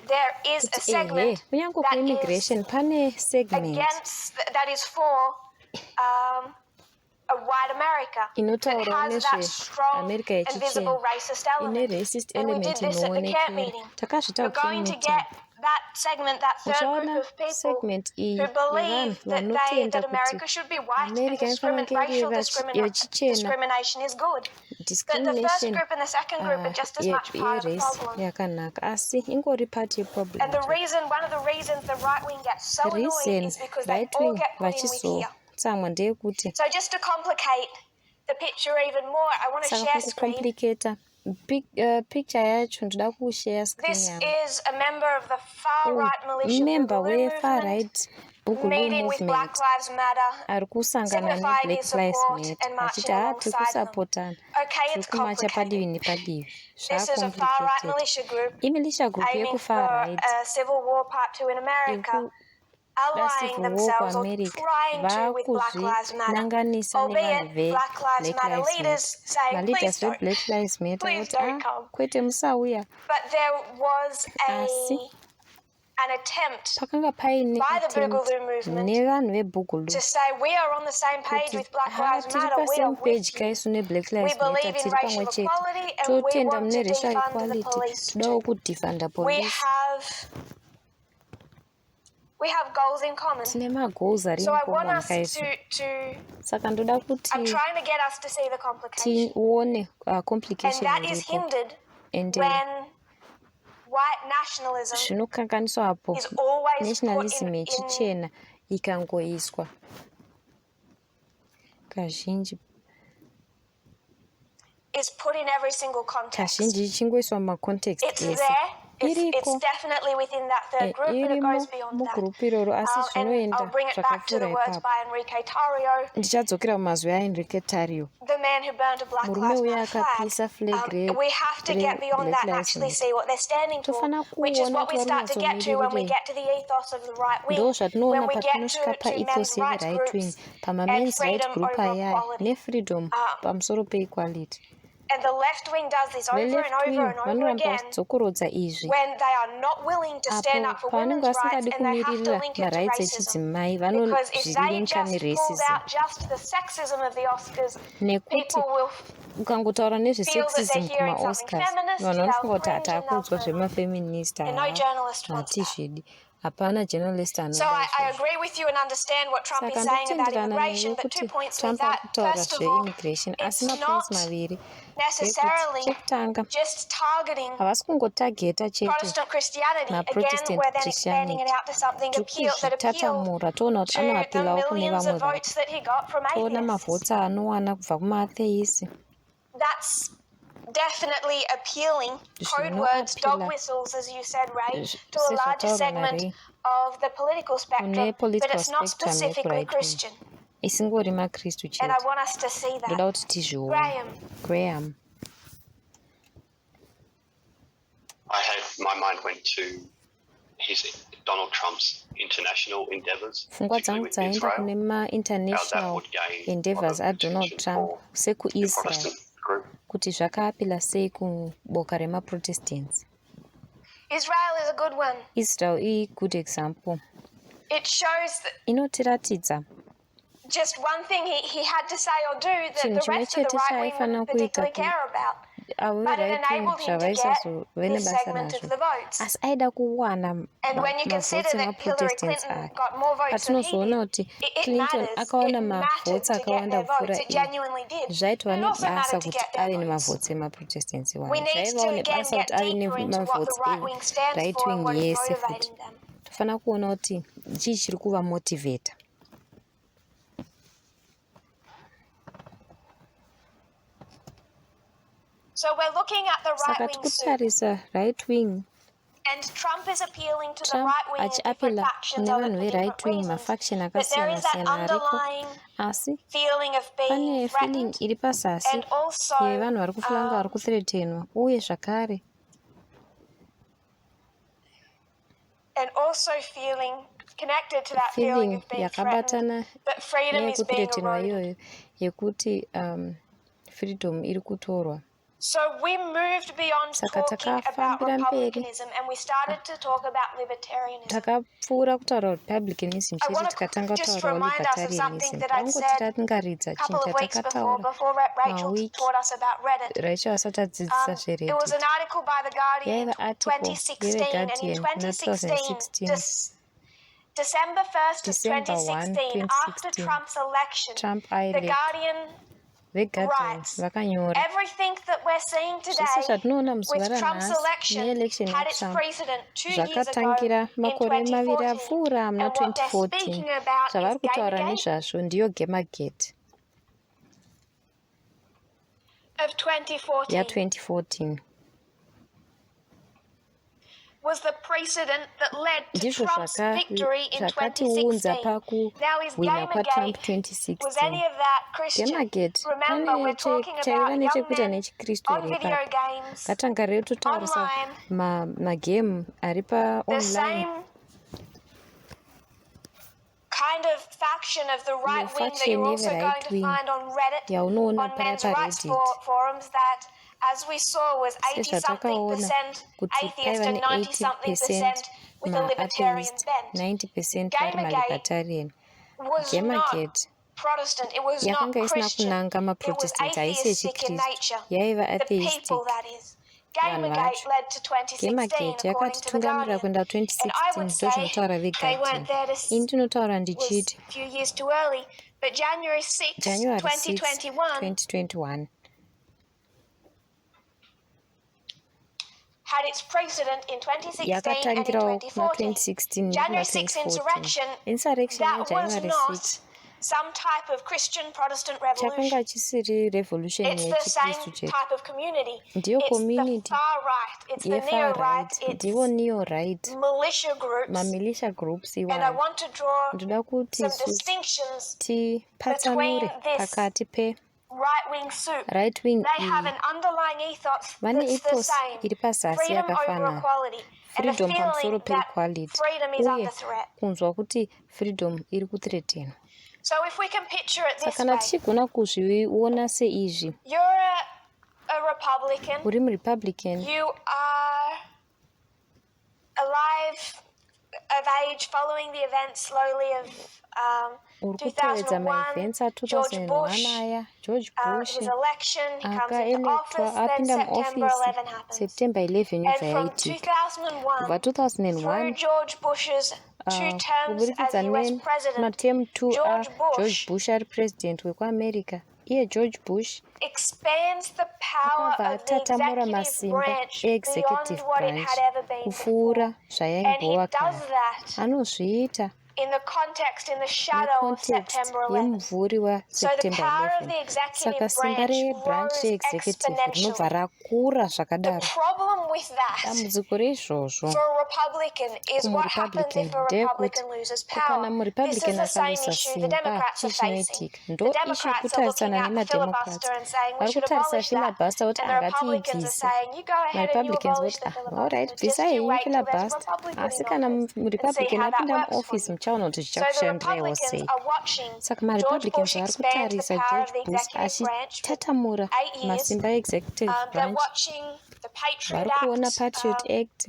that yes, even with immigration, there is a segment that is for a white America that has that strong and visible racist element. And we did this at the camp meeting. We're going to get that segment, that third group of people who believe that America should be white and racial discrimination is good. But the first group and the second group are just as much part of the problem. And one of the reasons the right wing gets so annoyed is because they all get put in with here. So just to complicate the picture even more, I want to share screen. Picture yacho ndoda kushare screen This yangu. is a member of the far-right militia movement, meeting with Black Lives Matter, signifying his support and marching alongside them. Okay, it's complicated. This is a far-right militia group aiming for a civil war part 2 in America, allying themselves or trying to with Black Lives Matter, albeit Black Lives Matter leaders saying, please don't come. But there was an attempt by the Boogaloo movement to say we are on the same page with Black Lives Matter, we are with you. We believe in racial equality and we want to defund the police too. We have goals in common. So I want us I'm trying to get us to see the complication. And that is hindered when white nationalism is always put in every single context. It's there. It's definitely within that third group, but it goes beyond that. And I'll bring it back to the words by Enrique Tarrio, the man who burned a Black Lives Matter flag. We have to get beyond that and actually see what they're standing for, which is what we start to get to when we get to the ethos of the right wing, when we get to men's rights groups and freedom over equality. And the left wing does this over and over and over again when they are not willing to stand up for women's rights, and they have to link it to racism. Because if they just pulled out just the sexism of the Oscars, people will feel that they're hearing something feminist, they'll cringe, and no journalist wants that. So I agree with you and understand what Trump is saying about immigration, but 2 points with that. First of all, it's not necessarily just targeting Protestant Christianity, again, where then expanding it out to something that appealed to the millions of votes that he got from atheists. That's definitely appealing. Code words, dog whistles, as you said, Ray, to a larger segment of the political spectrum, but it's not specifically Christian. And I want us to see that. Graham. My mind went to Donald Trump's international endeavours, pfungwa dzangu dzaenda kune ma-international endeavours aDonald Trump sekuIsrael kuti zvakaapila sei kuboka remaprotestants. Israel is a good one. Israel is a good example. It shows that inotiratidza just one thing he had to say or do that the rest of the right wing wouldn't particularly care about. avo right-wing zvavaisazove nebasa nazvo asi aida kuwana mavhotsi emaprotestants aya patinozoona kuti Clinton akawana mavhotsi akawanda kupfuura iyi zvaitova nebasa kuti ave nemavhotsi emaprotestants iwayo zvaivawo nebasa kuti ave nemavhotsi right-wing yese futi tofanira kuona kuti chii chiri kuvamotivheta. So we're looking at the saka tikutarisa right-wing Trump achiapila kune vanhu ve-right-wing mafaction akasiyana-siyana ariko asi pane feeling iri pazasi yevanhu vari kufila kunge vari kuthreatenwa uye zvakare feeling yakabatana neyekuthreatenwa iyoyo yekuti freedom iri kutorwa. So we moved beyond talking about republicanism and we started to talk about libertarianism. Takapfuura kutaura republicanism chete tikatanga kutaurawo libertarianism. Tangoti tatingaridza chinhu chatakataura mawiki Rachel asati adzidzisa zveReddit. Yaiva article yeveGuardian muna 2016. December 1st of 2016, after Trump's election, the Guardian writes, everything that we're seeing today with Trump's election had its precedent 2 years ago in 2014. And what they're speaking about is gamergate of 2014. Was the precedent that led to Trump's victory in 2016. Now is Gamergate. Was any of that Christian? Remember, we're talking about young men on video games, online, the same kind of faction of the right wing that you're also going to find on Reddit, on men's rights forums that, as we saw, was 80-something% atheist and 90-something% with a libertarian bent. 90% Gamergate was not Protestant. It was not Christian. It was atheistic in nature. The people, that is. Gamergate led to 2016, according to the Guardian. And I would say they weren't there to was a few years too early. But January 6, 2021 had its precedent in 2016 and in 2014. January 6 insurrection, that was not some type of Christian Protestant revolution. It's the same type of community. It's the far right, it's the neo-right, it's militia groups. And I want to draw some distinctions between this right-wing soup. They have an underlying ethos that's the same. Freedom over equality. And the feeling that freedom is under threat. So if we can picture it this way, you're a Republican. You are alive, of age, following the events slowly of 2001, George Bush, his election, he comes into office, then September 11 happens. And from 2001, through George Bush's 2 terms as US president, George Bush George Bush expands the power of the executive branch beyond what it had ever been before. And he does that in the context, in the shadow of September 11. So the power of the executive branch grows exponentially. The problem with that for a Republican is what happens if a Republican loses power. This is the same issue the Democrats are facing. The Democrats are looking at the filibuster and saying we should abolish that. And the Republicans are saying you go ahead and you abolish the filibuster. Just you wait till there's a Republican in office and see how that works for you. So the Republicans are watching George Bush expand the power of the executive branch for 8 years. They're watching the Patriot Act,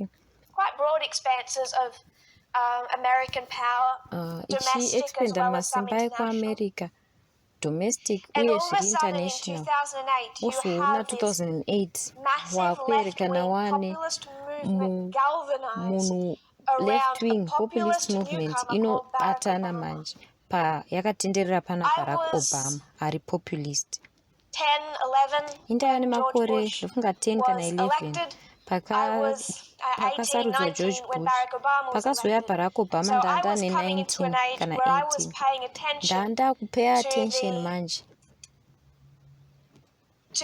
quite broad expanses of American power, domestic as well as some international. domestic And uye all of a zviri sudden in international. 2008, you Wozoona have this 2008 massive wakuerekana left-wing wane populist movement galvanized munhu around left a wing populist populist movement newcomer called Barack inobatana Obama. manje yakatenderera pana I Barack was Obama ari populist. 10, 11 indava when George nemakore Bush ndofunga 10 kana was 11 elected. I was 18, pakasarudzwa 19 George when Bush. Barack Obama was Pakazouya elected. Barack Obama So I ndanda was coming into an ne19 age kana where I was 18 paying attention ndanda kupay attention to manje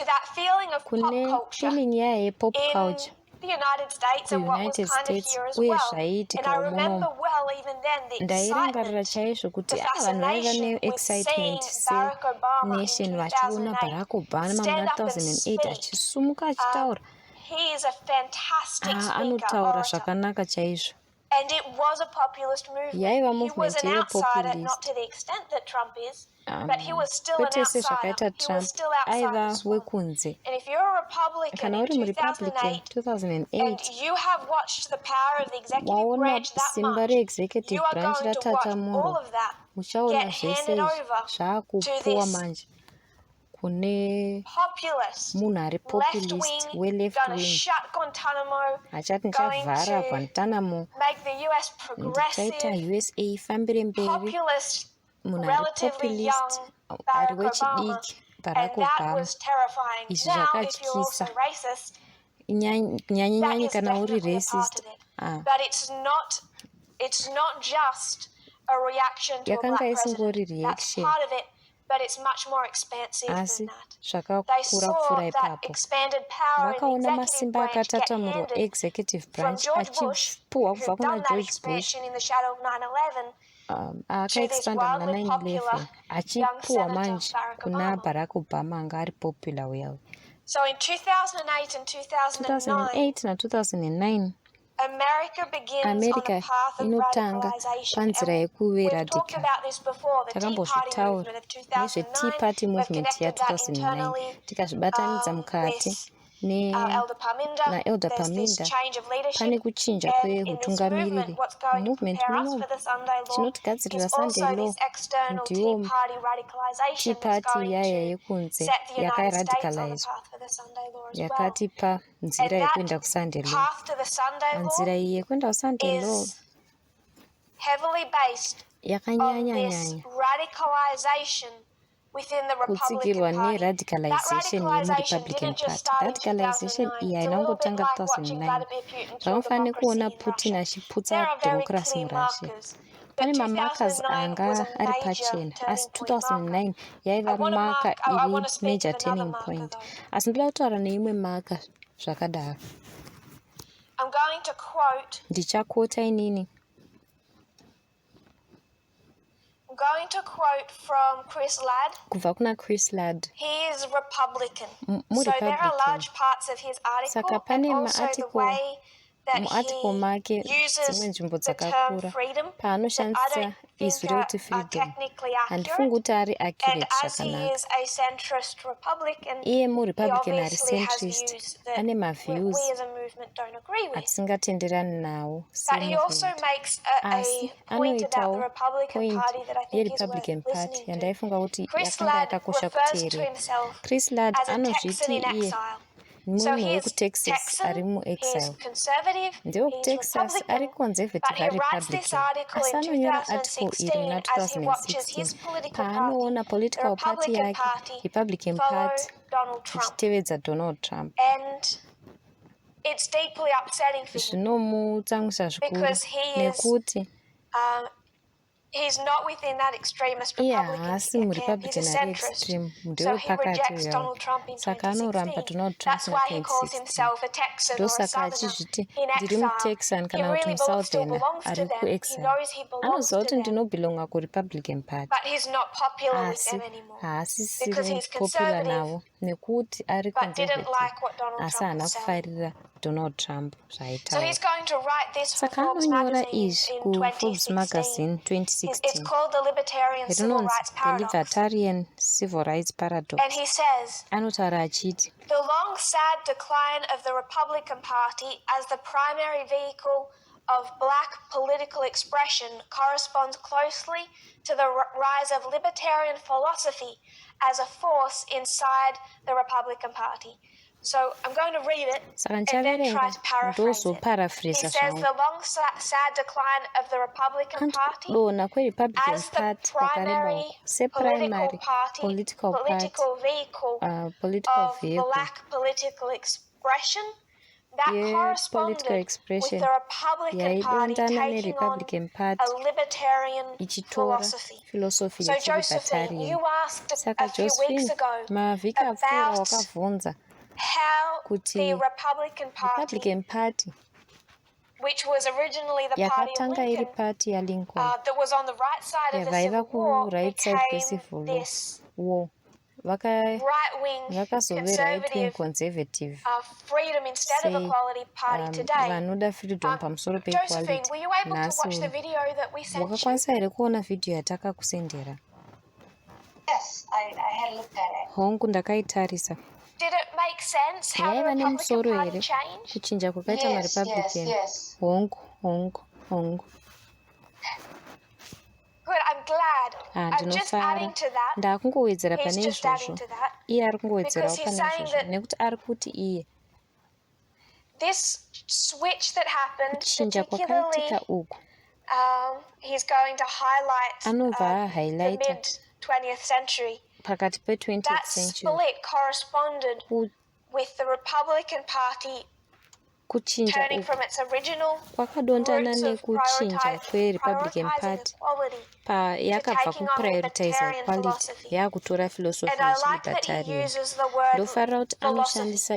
that feeling of pop kune culture feeling yaya yepop in culture the United States and what was kuunited kind of states here as uye well. And I zvaiitikawo remember munomu. well even then the Ndairangarira excitement, chaizvo kuti the vanhu vaiva fascination with seeing neexcitement Barack Obama in senation vachiona 2008 Barack Obama stand up and 2008 speak. achisumuka achitaura. He is a fantastic speaker, Anotaura orator. zvakanaka chaizvo. And it was a populist movement. Yaiva He was movement an outsider, yevepopulist. not to the extent that Trump is, but he was still an kwete outsider. sezvakaita He Trump was still outside aiva the swamp. wekunze. And if you're a Republican Kana in uri muRepublican 2008 and 2008 you have watched the power of the executive waona branch that simba much, reexecutive you are branch going to watch all ratatamurwa. of that Uchaona get zvese handed over zvaakupuwa to this manje kune populist, munhu ari left populist wing, weleft going to wing shut Guantanamo, achati going ndichavhara to Guantanamo, make the US ndichaita progressive, USA ifambire mberi. populist, Munhu ari relatively populist young ari Barack Obama, wechidiki Barack and that Obama. was terrifying. Izvi Now, if you're also zvakatyisa racist, that nyanyenyanyi is kana uri definitely a part racist. of it. But it's not just a reaction to a black Yakanga president. isingori That's reaction, part of it, but it's much more expansive asi than that. They zvakakura saw pfuura that ipapo. expanded power in the Vakaona executive masimba branch get akatatamurwa handed executive from branch George Bush, achipuwa who kubva had kuna done that George Bush expansion in the shadow of 9/11, to this akaexpanda muna wildly 9/11 popular young achipuwa senator, manje Barack kuna Obama. Barack Obama anga ari popular uyawe. So in 2008 and 2009, 2008 na 2009 America begins on a America path of inotanga radicalization. panzira And yekuve we've talked radical. about this before, the Tea Party Takambozvitaura movement of nezve-Tea 2009. Party We've movement connected that ya2009 internally tikazvibatanidza mukati with Elder Paminda. naElder There's this Paminda. change of leadership. Pane kuchinja And in this kweutungamiriri. movement, what's going to Movement prepare us muno for the Sunday law chinotigadzirira is Sunday also law this external Tea ndiwo Party Tea radicalization that's Party going yaya to yekunze set the United States on the yakaradicalized path for the Sunday law as well. yakatipa nzira And yekuenda that kuSunday law. path to the Sunday law Nzira iyi yekuenda kuSunday law is heavily based on this yakanyanya-nyanya radicalization within the kutsigirwa Republican Party. That neradicalization radicalization yemuRepublican didn't just Party. start in Radicalization 2009. iyi It's a little bit hainangotanga like watching 2009. Vladimir Putin kill Zvakafanana democracy kuona in Putin Russia. achiputsa There are very democracy clear muRussia. markers. Pane But mamarkers 2009 anga was a ari major pachena, asi turning point marker. 2009 yaiva maka I iri want to speak major of another turning marker point. though. Asi ndoda kutaura neimwe maka zvakadaro. I'm going to quote Ndichakota inini. I'm going to quote from Chris Ladd. Kubva kuna Chris Ladd. He is Republican. So muRepublican. there are large parts of his Saka article pane and also the way that muarticle make he dzimwe uses nzvimbo the term dzakakura freedom that I paanoshandisa don't izwi think rekuti are freedom technically handifungi accurate. kuti ari And accurate as he zvakanaka. is a centrist Republican, Iye he muRepublican ari obviously has centrist, views that ane we maviews as a movement don't agree with. atisingatenderani nawo But he also semovement. makes Asi a point about the anoitawo Republican point Party that I think is worth yeRepublican Party listening to. yandaifunga kuti Chris yakanga Ladd yakakosha refers to kuteerera. himself Chris Ladd as a Texan anozviti in iye exile. So munhu he is wekuTexas ari Texan, he is muexile. conservative, Ndewo he is kuTexas ari Republican, conservative but he writes this Republican. article Asi in anonyora article iri 2016 muna as he watches his 2016 political party, paanoona the political party Republican yake Party, Republican follow Party Donald Trump. ichitevedza Donald Trump. And it's deeply upsetting for him Zvinomutsamwisa zvikuru because he is nekuti he's not within that extremist iye Republican haasi camp. He's a muRepublican ari centrist. extreme, So ndewe he pakati rejects uyawo. Donald Trump in Saka anoramba 2016. Donald Trump That's why he calls 2016. himself a Texan or a Ndosaka Southerner achizviti in ndiri exile. muTexan He kana kuti really still muSoutherner belongs to ari them. He kuexile. knows he belongs Anoziva to kuti them, ndinobelonga kuRepublican Party. but he's not popular with Asi them anymore haasisiri because he's popular conservative, navo nekuti ari but didn't conservative. like what Donald Asi Trump haana was saying. kufarira Donald Trump So zvaaitaura. he's going to write this for Saka Forbes anonyora magazine izvi in kuForbes 2016. magazine It's 2016. called the Libertarian Civil Rinonzi Rights The Paradox. Libertarian Civil Rights Paradox. And he says, Anotaura achiti the long sad decline of the Republican Party as the primary vehicle of black political expression corresponds closely to the rise of libertarian philosophy as a force inside the Republican Party. So I'm going to read it and then try to paraphrase it. He says the long, sad decline of the Republican Party as the primary political vehicle of black political expression that corresponded with the Republican Party taking on a libertarian philosophy. So Josephine, you asked a few weeks ago about how the Republican Party, which was originally the party of Lincoln, that was on the right side of the Civil War, became this right-wing conservative freedom instead of equality party today. Josephine, were you able to watch the video that we sent you? Yes, I had looked at it. Did it make sense how the Republican Party changed? Yes. Good, I'm glad. I'm just adding to that. He's just adding to that. Because he's saying that this switch that happened, particularly, he's going to highlight the mid-20th century. That split corresponded with the Republican Party turning from its original roots of prioritizing equality to taking on libertarian philosophy. And I like that he uses the word philosophy. So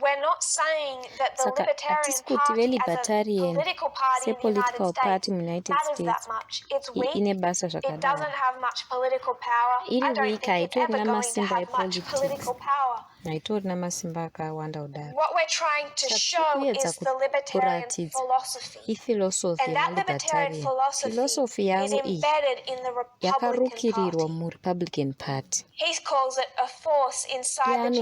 we're not saying that the Libertarian Party as a political party in the United States matters that much. It's weak. It doesn't have much political power. I don't think it's ever going to have much political power. What we're trying to show is the libertarian philosophy. And that libertarian philosophy is embedded in the Republican Party. He calls it a force inside the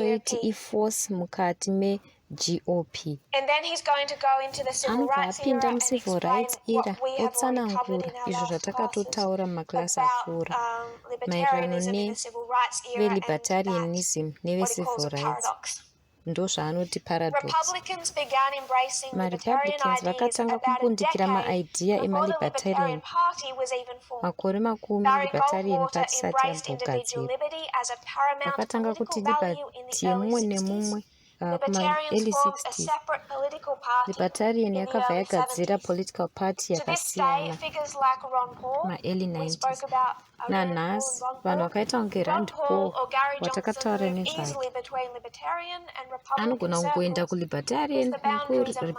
GOP. And then he's going to go into the civil rights era and explain what we have already covered in our last classes about libertarianism in the civil rights era and what he calls a paradox. Republicans began embracing libertarian ideas about a decade before the Libertarian Party was even formed. Barry Goldwater embraced individual liberty as a paramount political value in the early 60s. Libertarians formed a separate political party in the early 70s. To this day, figures like Ron Paul, we spoke about Ron Paul or Gary Johnson move easily between libertarian and Republican circles, because the boundaries are muddy.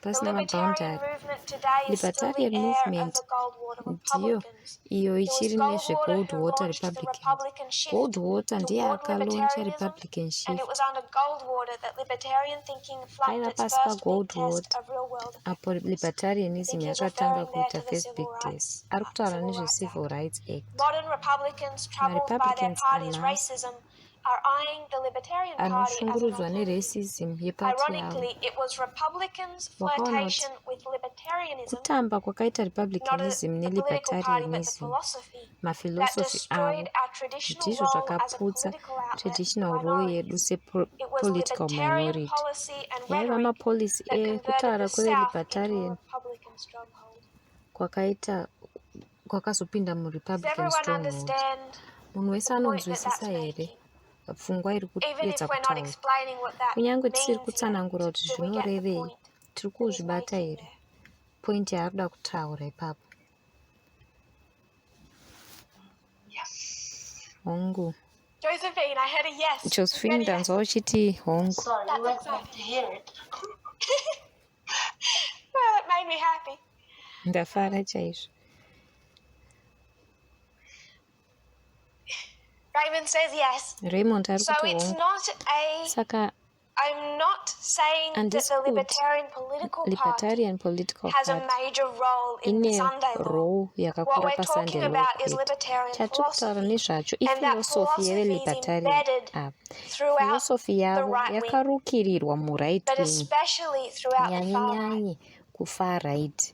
The libertarian movement today is still the heir of the Goldwater Republicans. It was Goldwater who launched the Republican shift toward libertarianism, and it was under Goldwater that libertarian thinking flanked its first big test of real-world effectiveness. He is referring there to the Civil Rights Act. Modern Republicans, troubled by their party's racism, are eyeing the Libertarian Party as an alternative. Ironically, it was Republicans' flirtation with libertarianism, not a political party but the philosophy, that destroyed our traditional role as a political outlet for minorities. It was libertarian policy and rhetoric that converted the South into a Republican stronghold. Does everyone understand the point that that's making? Even if we're not explaining what that means yet, do we get the point? Yes. Josephine, I heard a yes. Josephine, that's all she did. Sorry, you weren't going to hear it. Well, it made me happy. Raymond says yes. So it's not a... I'm not saying that the Libertarian Political Party has a major role in the Sunday law. What we're talking about is libertarian philosophy, and that philosophy is embedded throughout the right wing, but especially throughout the far right. kufar right.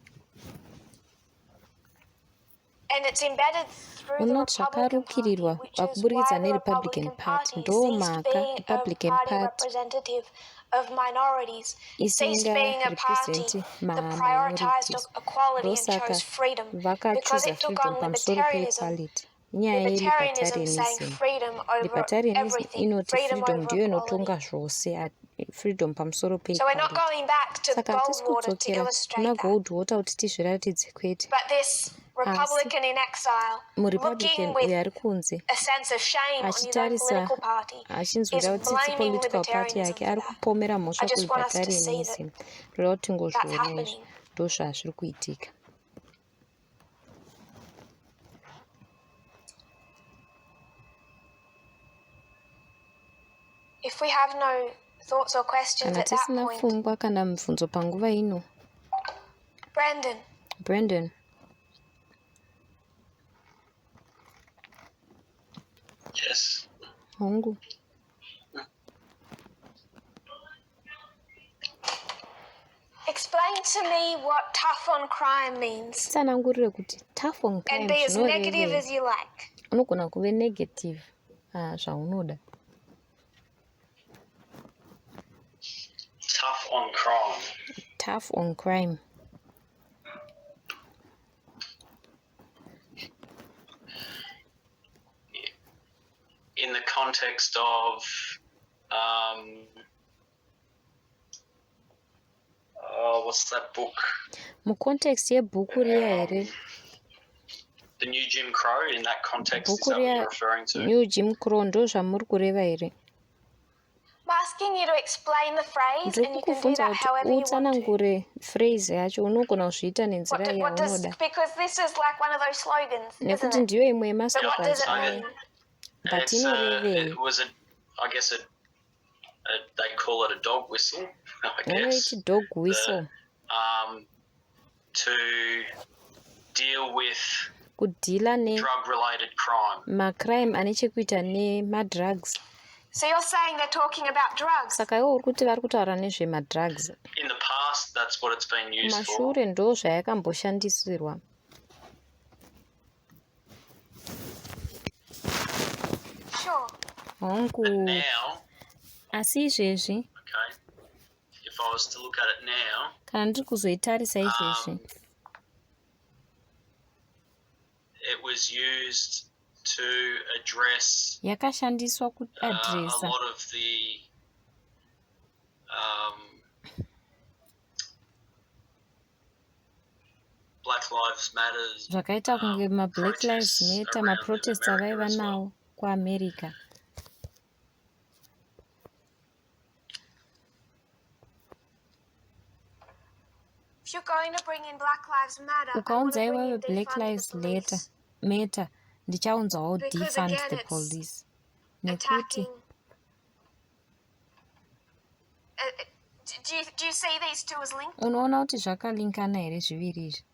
And it's embedded through the Republican Party, which is why the Republican Party ceased being a party representative of minorities, ceased being a party that prioritized equality and chose freedom, because it took on libertarianism. Libertarianism saying freedom over everything, freedom over equality. Freedom pamusoro pe. So we're not going back to Goldwater to illustrate that. But this Republican in exile, looking with a sense of shame on his own political party, is blaming libertarianism for that. I just want us to see that that's happening. If we have no thoughts or questions at that point, Brandon. Yes. Hongu. Explain to me what tough on crime means. Tough on crime. And be as negative as you like. Unogona kuve negative. Zvaunoda. Tough on crime. Tough on crime. In the context of what's that book? Context ye book here. The New Jim Crow, in that context, is that what you're referring to? New Jim Crow ndo zvamuri kureva here. I'm asking you to explain the phrase, and you can do that however you want to. Phrase yacho unogona kuzviita nenzira yaunoda. Because this is like one of those slogans, isn't Nekuti it? ndiyo imwe But what does it mean? But it was I guess they call it a dog whistle, I guess. Dog whistle. To deal with drug-related crime. Macrime ane chekuita nemadrugs. So you're saying they're talking about drugs? Saka iwo uri kuti vari kutaura nezvemadrugs. In the past, that's what it's been used for. Mashure ndo zvayakamboshandisirwa. Sure. Hongu. But now, asi izvezvi. Okay. If I was to look at it now, kana ndiri kuzoitarisa izvezvi. It was used to address yakashandiswa a kuadresa lot of the Black Lives Matters zvakaita kunge ma-Black Lives Matter maprotest avaiva nawo kuamerica. If you're going to bring in Black Lives Matter, ukaunza iwewe Black Lives Matter ndichaunzawo defund the police. Nekuti do you see these two as linked? unoona kuti zvakalinkana here zviviri izvi?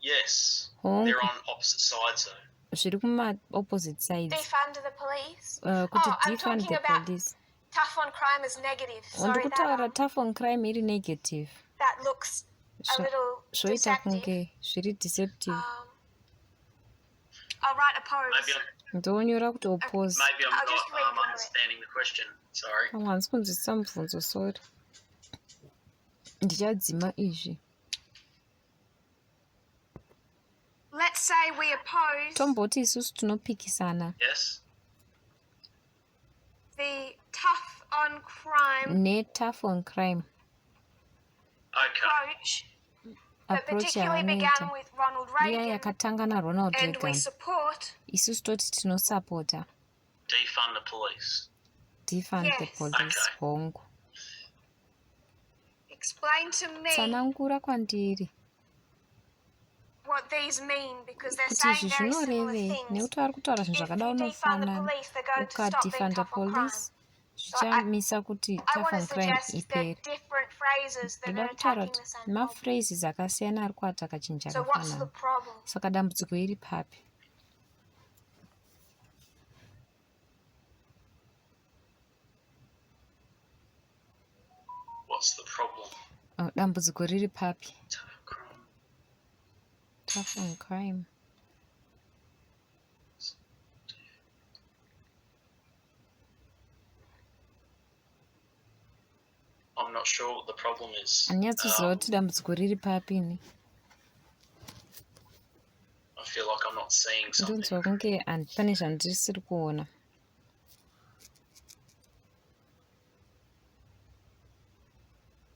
Yes, they're on opposite sides though. Zviri kuma opposite sides. Defund the police? Kuti defund the police. Tough on crime is negative. Sorry, ndikutaura tough on crime iri negative. That looks a little deceptive. Zviri deceptive. I'll write oppose. Ndonyora kuti oppose. Maybe I'm not understanding the question. Sorry. Handisi kunzwisisa mubvunzo, sorry. Ndichadzima izvi. Let's say we oppose. Tomboti isusu tinopikisana. Yes. The tough on crime. Tough on crime. Okay. That particularly began with Ronald Reagan. Yakatanga na Ronald Reagan. And we support. Isusu toti tinosapota. Defund the police. Defund the police. Hongu. Explain to me. Tsanangura kwandiri. What these mean, because they're saying very similar things. Nekuti vari kutaura zvinhu zvakada unofanana. Ukadefund the police, zvichamisa kuti tough on crime ipere. Ndoda kutaura kuti maphrases akasiyana ari kuataka chinhu chakafanana. Saka dambudziko iri papi? What's the problem? Dambudziko riri papi? Tough on crime. I'm not sure what the problem is. Anyatsoziva kuti dambudziko riri papi ni? I feel like I'm not seeing something. Ndonzwa kunge pane zvandisiri kuona.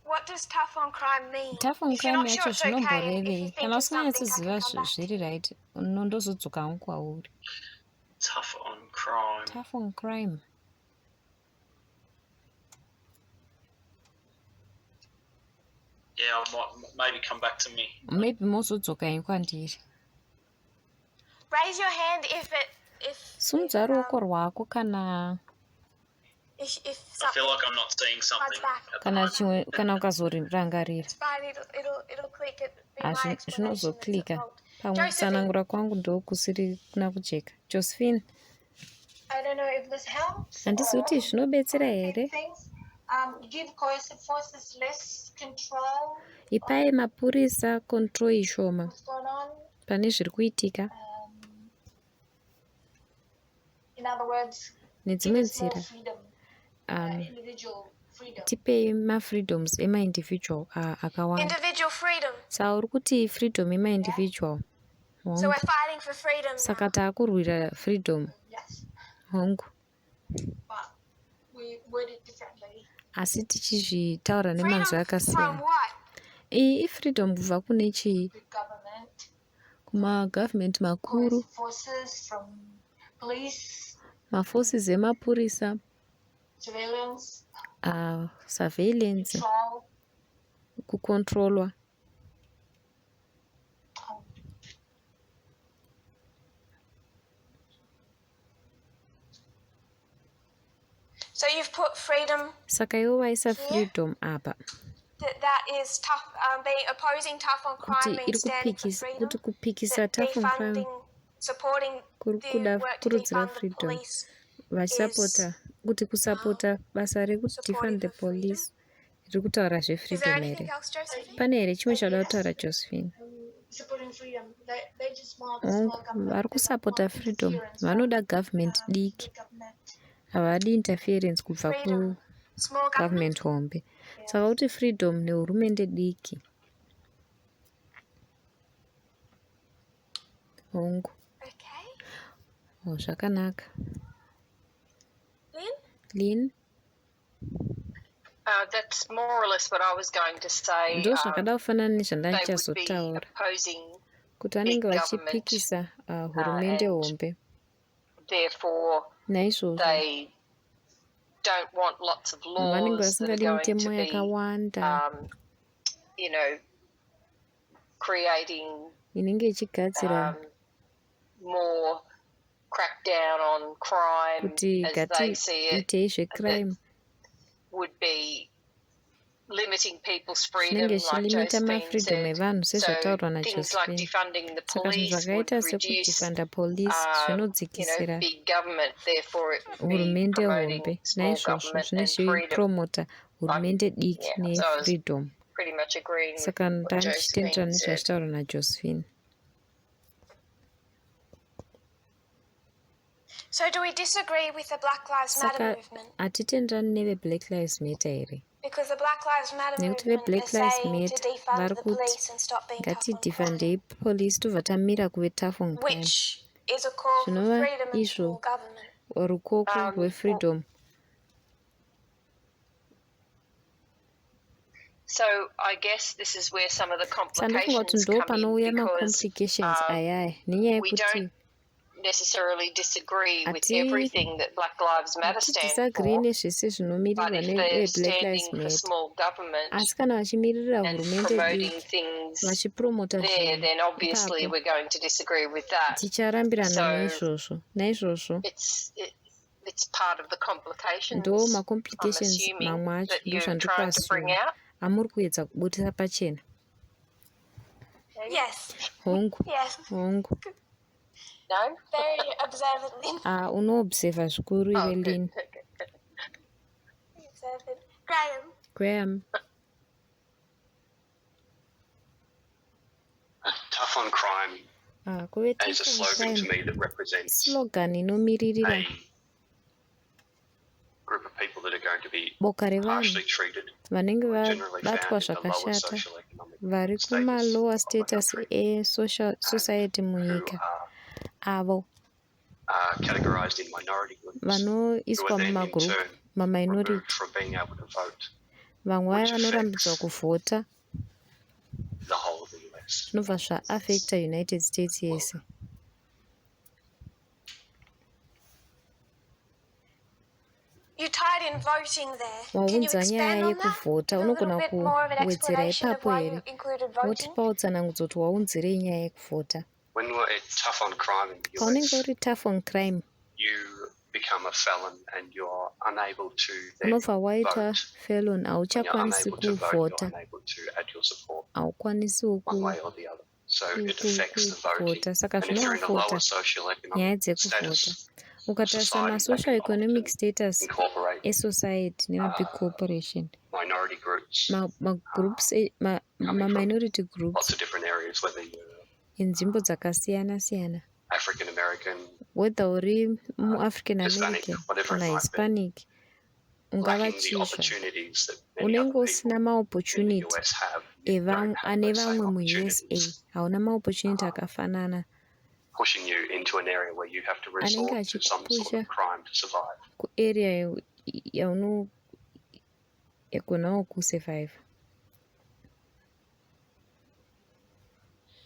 What does tough on crime mean? Tough on crime yacho zvinomborevei? Kana usinganyatsoziva zviri right, unondozodzoka hangu kwauri. Tough on crime. Tough on crime. Yeah, I might maybe come back to me. Maybe mozodzoka henyu kwandiri. Raise your hand if Simudza ruoko rwako kana if I something feel like I'm not seeing something. kana ukazorirangarira. it's fine, it'll click it. Be my explanation. Zvinozoklika. That's the fault. Pamwe kutsanangura kwangu ndokusiri kuna kujeka. Josephine, I don't know if this helps. handisi kuti zvinobetsera here? Things. Give coercive forces less control. Ipai mapurisa control ishoma What's going on? pane zviri kuitika. In other words, Nedzimwe give us more nzira freedom, individual freedom. tipei mafreedoms emaindividual akawanda. Individual freedom. Saka uri kuti freedom emaindividual So we're fighting for freedom. saka taakurwira freedom Yes, hongu, but we word it differently. asi tichizvitaura nemanzwi Freedom akasiyana. from what? Iyi ifreedom kubva kune chii? Good government, Kumagovernment makuru, coercive forces from police, maforces emapurisa, surveillance, surveillance, control. kukontrolwa. So you've put freedom. Saka iwo vaisa freedom apa That is tough. Being opposing tough on crime kuti means iri standing for freedom. kuti kupikisa tough on crime Defunding, supporting kuri the kuda work to kurudzira defund the freedom, police. vachisapota kuti kusapota basa rekuti defund the police riri kutaura Is there zvefreedom anything here? else, Josephine? Pane here chimwe chauda kutaura Josephine? Supporting freedom. They just want small government. Vari kusapota freedom, vanoda government diki, Big government. havadi interference kubva Freedom. Small kugovernment government. hombe. Saka kuti freedom nehurumende diki hongu. Okay. Zvakanaka. Lynn? Lynn, That's more or less what I was going to say. ndo zvakada kufanana They would be nezvandandichazotaura opposing, kuti vanenge vachipikisa hurumende hombe. therefore Naizvozvo they don't want lots of vanenge laws that are vasingadi going mitemo to be, yakawanda creating inenge ichigadzira more crackdown on crime, kuti as they see it, gatei zvecrime, would be limiting people's freedom, zvinenge like zvichilimita Josephine mafreedom said. evanhu So sezvataurwa things like naJosephine. defunding the Saka zvinhu police would zvakaita reduce, sekudefunda police zvinodzikisira big government, therefore it would be hurumende promoting hombe. small Naizvozvo government zvine and freedom. zvipromota hurumende diki So I was nefreedom. pretty much agreeing with Saka what Josephine ndandichitenderana said. nezvachitaura naJosephine. So do we disagree with the Black Lives Matter Saka movement? hatitenderani neveBlack Lives Matter here, Because the Black Lives Matter nekuti movement veBlack is Lives saying to Matter defund vari the kuti police and stop being tough on crime, ngatidefundei police tobva tamira kuve tough on crime, which is a call for zvinova freedom and izvo small government. rukoko rwefreedom. So I guess this is where some of the Sandofunga kuti complications ndo come in, panouya because macomplications ayaya nenyaya we yekuti don't necessarily disagree with Ati- everything that Black Lives Matter stand hatidisagree for, nezvese but zvinomirirwa if they're neveBlack standing Lives for Matter, small government asi kana vachimirira and hurumende promoting diki things vachipromota there, then obviously ipapo we're going to disagree with that. ticharambirana So neizvozvo. Naizvozvo It's part of the complications, ndo I'm macomplications assuming, mamwe acho that ndo you're zvandiri trying to bring kuasuma. out. Hamuri kuedza kubudisa pachena Yes. hongu Yes. hongu. No? Very observant, Lynn. Unoobserva zvikuru Oh, iwe good, Lynn. good, good, good. Observant. Graham. Graham, crime is a slogan to me that represents slogan inomiririra a group of people that are going to be boka revanhu harshly treated, vanenge who are generally vabatwa found in the lower zvakashata socioeconomic vari kumalower status country, society who munyika avo categorized in minority groups, who vanoiswa are then in mumagroup turn maminority removed from being able to vote, vamwe which vanorambidzwa affects kuvhota the whole of the US. zvinobva zvaafecta United States yese. Waunza nyaya yekuvhota, unogona kuwedzera ipapo here? Wotipa utsanangudzo kuti waunzirei nyaya yekuvhota? Paunenge uri tough on crime, unobva waita felon, hauchakwanisi kuvhota, haukwanisiwo kuvhota, saka zvinovhota nyaya dzekuvhota. Ukatarisa masocial economic status esociety nemabig corporation, minority groups enzvimbo dzakasiyana siyana, whether uri muAfrican American kana Hispanic, ungava chizva, unenge usina maopportunity ane vamwe muUSA, hauna maopportunity akafanana. Pushing you into an area where you have to resort to some sort of crime to survive. Area yaunogona kusurvive.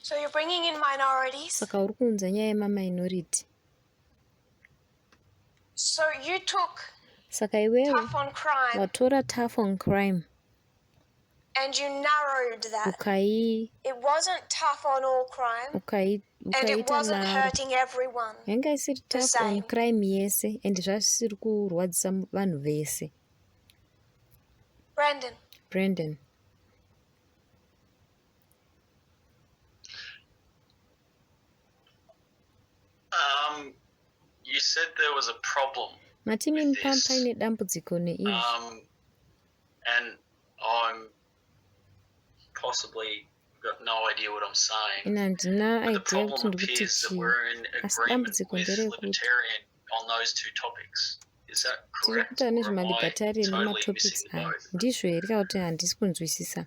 So you're bringing in minorities. Saka uri kuunza nyaya yemaminority. So you took Saka iwewe tough on crime. Watora tough on crime. And you narrowed that. It wasn't tough on all crime. And it wasn't hurting everyone. Yanga isiri tough on crime yese, and zvasiri kurwadzisa vanhu vese. Brandon. You said there was a problem. Matimi paine dambudziko neizvi. And I'm possibly got no idea what I'm saying. But the problem appears that we're in agreement with libertarian on those two topics. Is that correct? Or am I totally missing the boat? Ndizvo here kuti handisi kunzwisisa.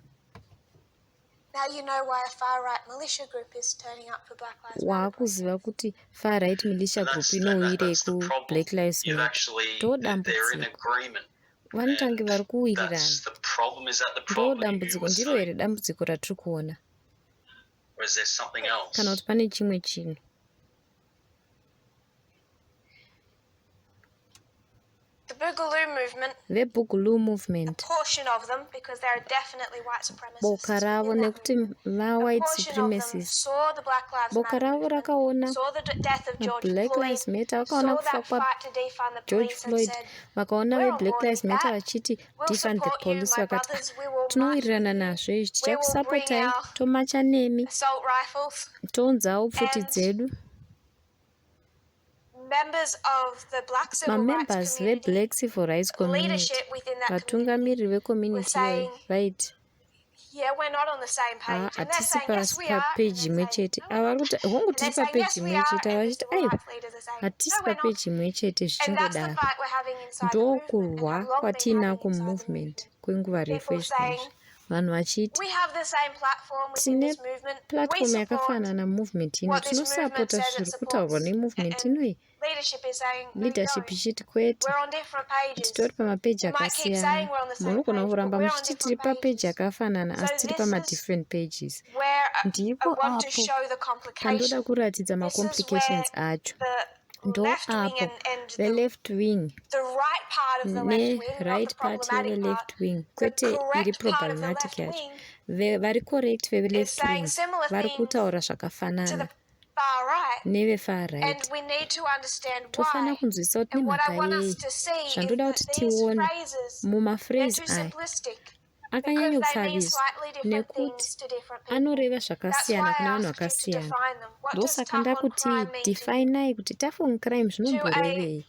Now you know why a far-right militia group is turning up for Black Lives Matter. Waakuziva kuti far-right militia group inowire ku Black Lives Matter. Ndodambudziko. Vanotange vari kuwirirana. Ndodambudziko, ndiro here dambudziko ratiri kuona. Kana kuti pane chimwe chinhu. The Boogaloo movement. A portion of them, because they are definitely white supremacists. Boka ravo nekuti white supremacists. Saw the Black Lives Boka ravo rakaona saw the death of George Black Lives Matter, vakaona kufa kwa George Floyd, vakaona Black Lives Matter vachiti defund the police, vakati tinowirirana nazvo izvi, tichakusapotai, tomacha nemi, tounzawo pfuti dzedu. Members ve-Black Civil Rights Community, vatungamiriri vecommunity vaiti hatisi papeji imwe chete. Avari kuti hongu tiri papeji imwe chete, vachiti aiwa hatisi papeji imwe chete zvichingodaro. Ndokurwa kwatiinako mumovement kwenguva refu izvozvi. Vanhu vachiti tine platform yakafanana movement ino, tinosapota zviri kutaurwa nemovement inoyi. Leadership ichiti kwete, titori pamapeji akasiyana. Munogona kuramba muchiti tiri papeji yakafanana asi tiri pama-different pages. Ndipo apo pandoda kuratidza macomplications acho. Ndo apo ve-left wing ne-right party yeve-left wing kwete iri problematic yacho. Vari correct ve-left wing vari kutaura zvakafanana neve-far right. Tofanira kunzwisisa kuti nemhaka yei. Zvandoda kuti tione mumaphrase aya akanyanyopfavisa nekuti anoreva zvakasiyana kuna vanhu vakasiyana. Ndosaka ndakuti definai kuti tough on crime zvinomborevei.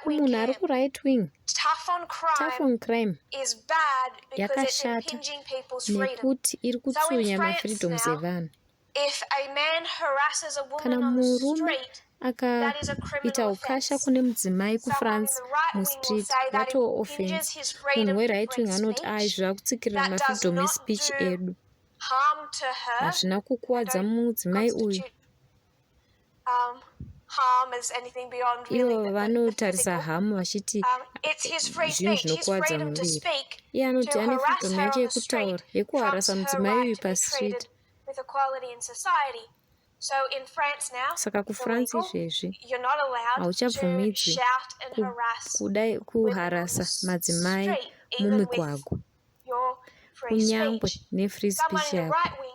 Kumunhu ari ku-right wing, tough on crime yakashata nekuti iri kutsunya mafreedoms evanhu. If a man harasses a kana woman on the murume street, that is a criminal akaita ukasha offense. kune mudzimai Someone in kufrance the right wing will mustreet say that it yatoo impinges offense. his Munhu freedom to weright free wing anoti speech. zvakutsikirira That does mafreedom not espeech do edu harm to her. hazvina kukuwadza mudzimai uyu. Harm is anything beyond really Ivo the vanotarisa physical. hamu vachiti It's his free zvinhu speech, his zvinokuwadza freedom to muviri. speak, Iye anoti to ane harass freedom her yake on the street, yekutaura yekuharasa trumps her mudzimai right uyu to be pastreet. treated with equality in society. So in France now, Saka it's kufrance illegal. izvezvi You're not allowed to hauchabvumidzwi shout and harass kudai women on kuharasa the madzimai street, even with mumigwagwa your free kunyangwe speech. nefree Someone speech in the yako. right wing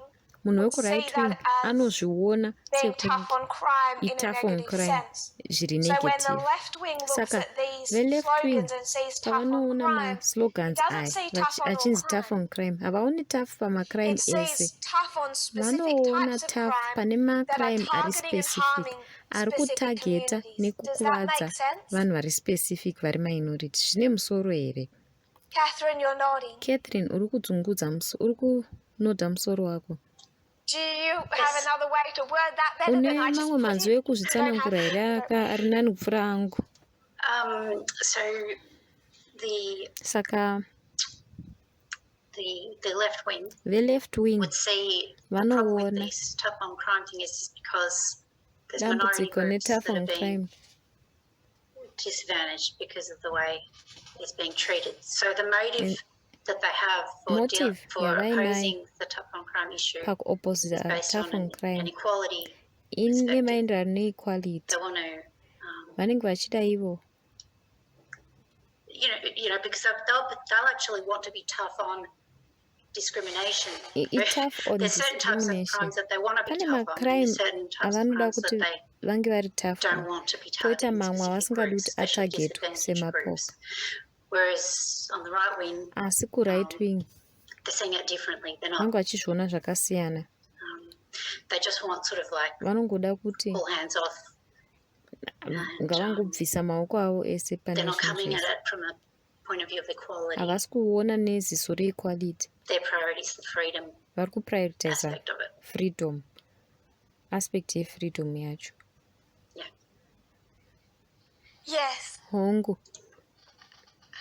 Munhu would see wekuright wing that as anozviona being tough on crime in a tough on negative crime sense. zviri So when the negative. left wing looks Saka at these veleft wing slogans and sees tough on pavanoona crime, it maslogans doesn't aya see tough on all achinzi tough crime. on crime havaoni tough pamacrime It ese, sees tough on specific vanoona types of tough crime pane that are macrime ari targeting and specific harming ari specific kutageta communities. Does that nekukuwadza make sense? vanhu vari specific vari minority. Zvine musoro here? Catherine, you're nodding. Catherine, uri kunodha musoro wako. Do you have another way to word that better than I Une just mamwe put manzwi it? ekuzvitsanangura here ari nani kupfuura angu? So Saka the left wing veleft wing would see the problem with vanoona this tough on crime thing is because there's minority dambudziko groups netough that are on being crime disadvantaged because of the way it's being treated. So the motive that they have for opposing the tough on crime issue pakuopposite is based tough on on crime an equality ine perspective. maenderano neequality. They want to, vanenge vachida ivo because they'll actually want to be tough on discrimination. tough on There's certain types of discrimination. crimes that they want to be Pane tough on, and macrime there's certain types of avanoda crimes that kuti they vange vari tough don't want to be poita targeting mamwe specific avasingadi groups, kuti especially atagetwe disadvantaged semapoka. groups. Whereas on the right wing, Asi kuright wing they're seeing it differently. They're vange not. vachizviona zvakasiyana. They just want sort of like Vanongoda kuti all hands off. ngavangobvisa maoko avo ese pane They're not zvinhu coming at zvese. it from a point of view of equality. Havasi kuona neziso reequality. Their priority is the freedom Vari kuprioritiza aspect of it. freedom, aspect yefreedom yacho. Yes. Hongu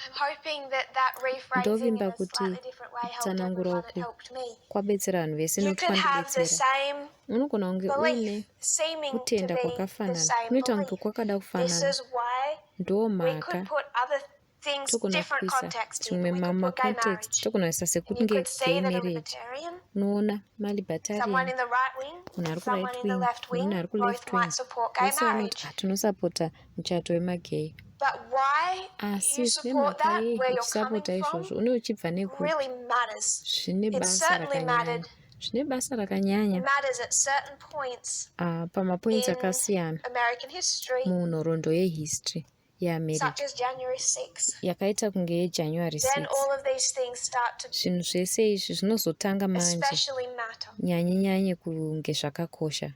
I'm hoping that rephrasing in ndovimba a kuti slightly different way helped kutsanangura everyone. It uku helped me. kwabetsera vanhu vese You nokuti can have the kwandibetsera. same Unogona kunge uine belief, seeming to kutenda be the kwakafanana, same kunoita kunge belief. kwakada This kufanana. is why Ndo we mhaka could put other things, togona different kuisa context in. tumwe We could put gay macontext marriage. togona kuisa And you sekunge could see gay that a marriage. libertarian, Unoona someone malibertarian, in the right wing, munhu ari someone kuright in the wing, left wing, munhu ari both kuleft wing, might support gay vose vanoti marriage. tinosapota muchato wemagay. But why Asi you support nemhaka that, where you're coming uchisapota from, izvozvo une uchibva nekupi really matters. zvine It basa certainly rakanyanya, mattered. zvine basa rakanyanya Matters at certain points pamapoints in akasiyana American history, munhoroondo yehistory such yeamerica as January 6th. yakaita kunge yejanuary Then 6. all of these things start to Zvinhu zvese izvi zvinozotanga manje especially matter. nyanye kunge zvakakosha.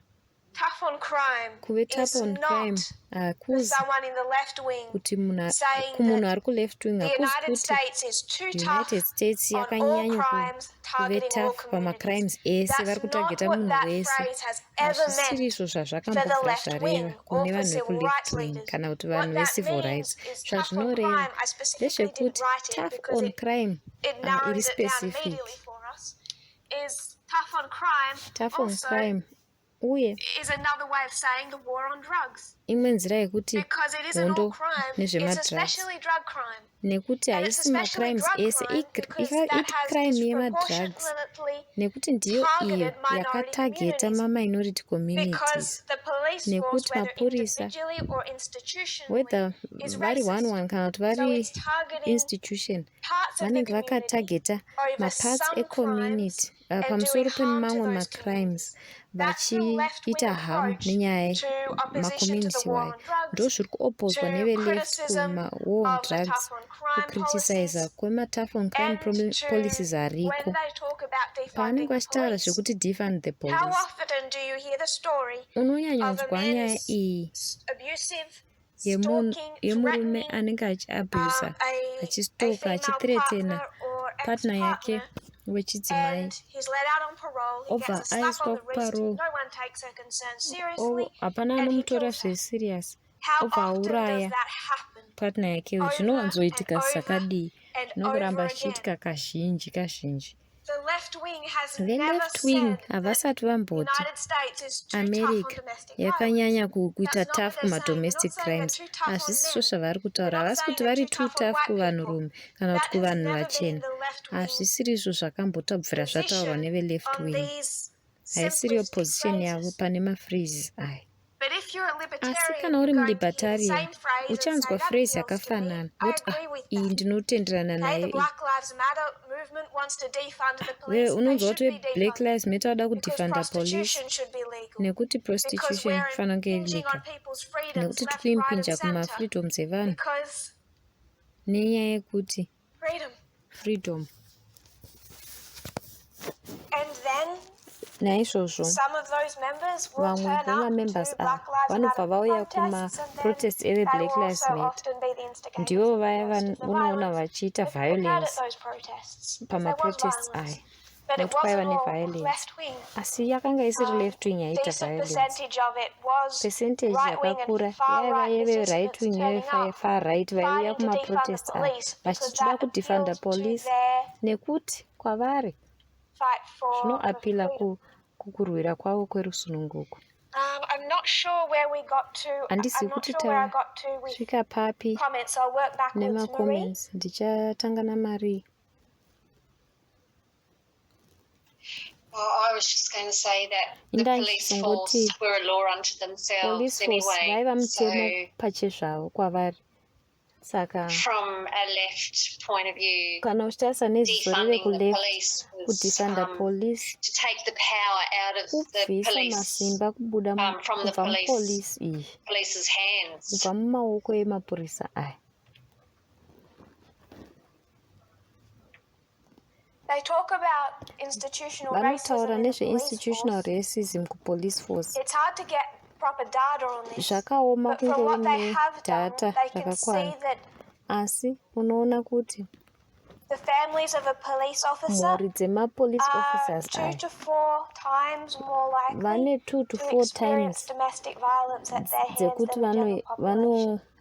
Tough on crime Kuve is tough on crime not for hakuzi someone in the left wing kuti saying kumunhu that ari kuleft wing the hakuzi United kuti States is too united tough states on all yakanyanya crimes kuve targeting all tough communities. pamacrimes ese That's vari not kutageta what munhu that wese. phrase has ever Hazvisiri meant izvo for the zvazvakambobva left zvareva wing or kune for vanhu civil vekuleft rights wing leaders. kana kuti What vanhu that vecivil means rights. is tough on Zvazvinoreva crime. I specifically didn't ndezvekuti write it tough because on it crime narrows iri it down specific. immediately for us. Is tough on crime Tough on also crime uye is another way of saying the war on drugs. imwe nzira yekuti Because it isn't all hondo crime, it's nezvemadrugs, especially drug crime. nekuti And it's haisi especially macrimes drug ese crime because that iti has crime yemadrugs, disproportionately nekuti ndiyo iyo targeted minority yakatageta communities. maminority communities. Because the police force, Nekuti whether mapurisa individually or institutionally, whether is vari racist. one kana kuti So vari it's targeting institution parts of the vanenge community vakatageta over maparts some ecommunity crimes and pamusoro doing harm to pemamwe those macrimes communities. That's the left-wing vachiita hamu approach nenyaya to opposition to the makommunity war wayo. on drugs, Ndo zviri kuopposwa to neveleft criticism kumawar on of the drugs, tough on crime kukritisaiza policies, kwematough on crime and to policies when ariko. they talk about defunding Pavanenge the vachitaura police. zvekuti defund the How police, often do you hear the story unonyanya of a kunzwa man nyaya who's iyi abusive, yemurume threatening anenge achiabusa a achisitoka female achithreatena partner or partner yake ex-partner wechidzimai obva aiswa kuparole. Hapana anomutora zvesiriasi, obva auraya partner yake. Zvinowanzoitika sakadii? Zvinongoramba zvichiitika kazhinji. The left wing havasati vamboti America yakanyanya kuita tough kumadomestic crimes. Hazvisizvo zvavari kutaura. Havasi kuti vari too tough kuvanhurume kana kuti kuvanhu vachena. Hazvisiri izvo zvakambotobvira zvataurwa neve left wing. Haisiriyo position yavo pane mafreezes aya. Asi kana uri mulibertarian uchanzwa phrase yakafanana kuti iyi ndinotenderana nayo. Unonzwa kuti Black Lives Matter wada kudefanda police nekuti prostitution ifanira kunge iri legal, nekuti tikuimpinja kumafreedoms evanhu nenyaya yekuti freedom. Naizvozvo vamwe vemamembers ava vanobva vauya kumaprotest eve Black Lives Matter. Ndivo vaya unoona vachiita violence pamaprotests aya nekuti kwaiva neviolence. Asi yakanga isiri left wing yaita violence. Percentage yakakura yaiva yeve right wing yeve far right vaiuya kumaprotests aya vachida kudefanda police nekuti kwavari zvinoapila kukurwira kwavo kwerusununguko. Handisi kuti tasvika papi nemacomments. Ndichatanga naMarie. I was just going to say that the police force were a law unto themselves anyway. Pachezvavo kwavari. Saka from a left point of view, defunding the police was to take the power out of the police, from the police's hands. They talk about institutional racism in the police force. It's hard to get proper data on this, but from what they have done, they can see that the families of a police officer are 2 to 4 times more likely to experience domestic violence at their hands than the general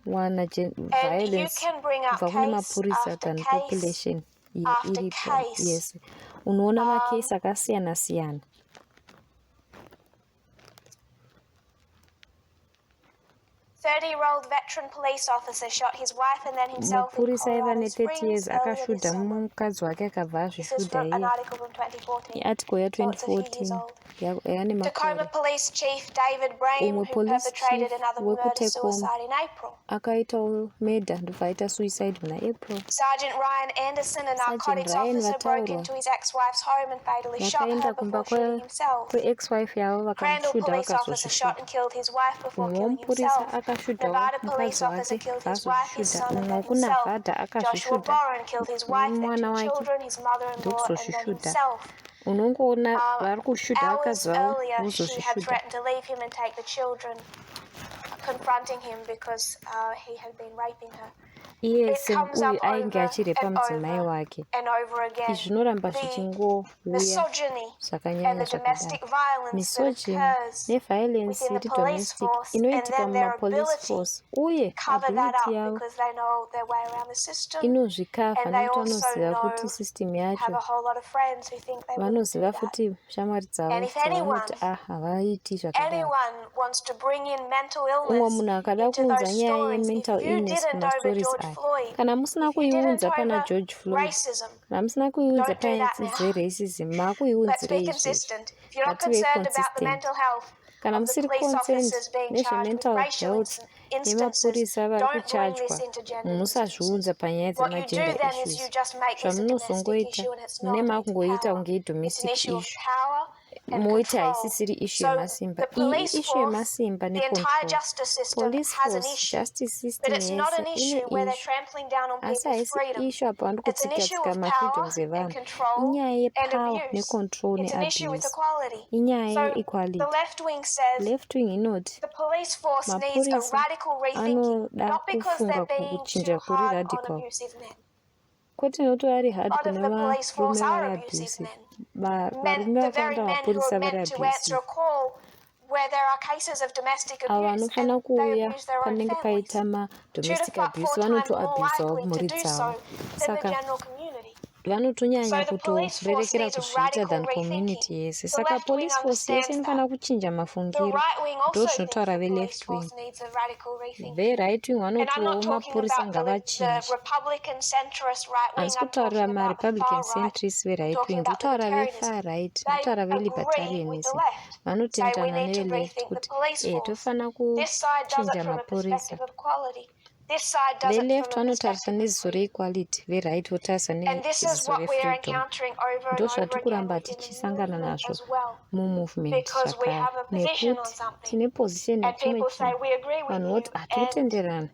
population. And you can bring up case after case after case. Yes. Unoona makesi akasiyana-siyana. A 30-year-old veteran police officer shot his wife and then himself in Colorado Springs earlier this summer. This is from an article from 2014. Article ya 2014. So it's a few years old. Tacoma Police Chief David Brame, who perpetrated another murder-suicide in April. Akaitawo murder ndofaita suicide in April. Sergeant Ryan Anderson, a narcotics officer, broke into his ex-wife's home and fatally shot her before shooting himself. Crandall Police officer shot and killed his wife before killing himself. Nevada Police officer killed his wife, his son, and then himself. Joshua Boren killed his wife, then 2 children, his mother-in-law, and then himself. Hours earlier, she had threatened to leave him and take the children, confronting him because he had been raping her. Yes, it comes up over and over again. The misogyny and the domestic violence that occurs within the police force, and then their ability to cover that up because they know their way around the system, and they also know, have a whole lot of friends who think they wouldn't do that. And if anyone wants to bring in mental illness into those stories, if you didn't over George Floyd, kana musina kuiunza pana George Floyd, racism, kana musina kuiunza pana racism, makuiunzire kana musiri concerned nezvemental health nemapurisa vari kuchajwa, musazviunza panyaya dzemagender issues. Zvamunozongoita mune makungoita kunge domestic issue, moiti haisisiri issue yemasimba. Iyi issue yemasimba necontrol. Police force, justice system yese ine issue, asi haisi issue apo vandikutsika-tsika mafreedoms evanhu. Inyaya yepower necontrol neabuse, inyaya yeequality. Left wing inoti mapurisa anoda kufunga kuchinja kuri radical kwete nokuti vari hard A lot of kune the police force varume are vari abusive abuse men. varume The very vakawanda men who mapurisa are vari meant to answer abuse a call where there are cases of domestic avo abuse and vanofana they kuuya abuse their own panenge families. paita 2 to madomestic 4 abuse times more vanotoabusawo likely to mhuri do dzavo so than the saka general community. vanotonyanya So the police force kutorerekera needs a kuzviita radical than community rethinking. yese The saka left wing police force yese understands inofanira that. kuchinja The mafungiro right wing ndo also thinks zvinotaura the police veleft wing force needs a radical rethinking. veright wing And I'm vanotiwo not talking mapurisa about the ngavachinje Republican centrist right wing. handisi I'm kutaurira talking about the marepublican far right. centrist I'm veright talking wing about ndikutaura libertarianism. vefar right They ndikutaura agree velibertarianism with the left. Say we vanotendana need to nereleft rethink the kuti police force. tofana This side does it kuchinja from a mapurisa perspective of quality. This side does it veleft from a vanotarisa perspective of neziso freedom. reequality veright votarisa And this is neziso what we are refreedom encountering over and ndo over zvatiri again kuramba within the tichisangana movement nazvo as well. mumovement Because we zvakare have a position on nekuti something. tine position And yechimwe people say chinhu we agree with vanhu you. voti hatiri And kutenderana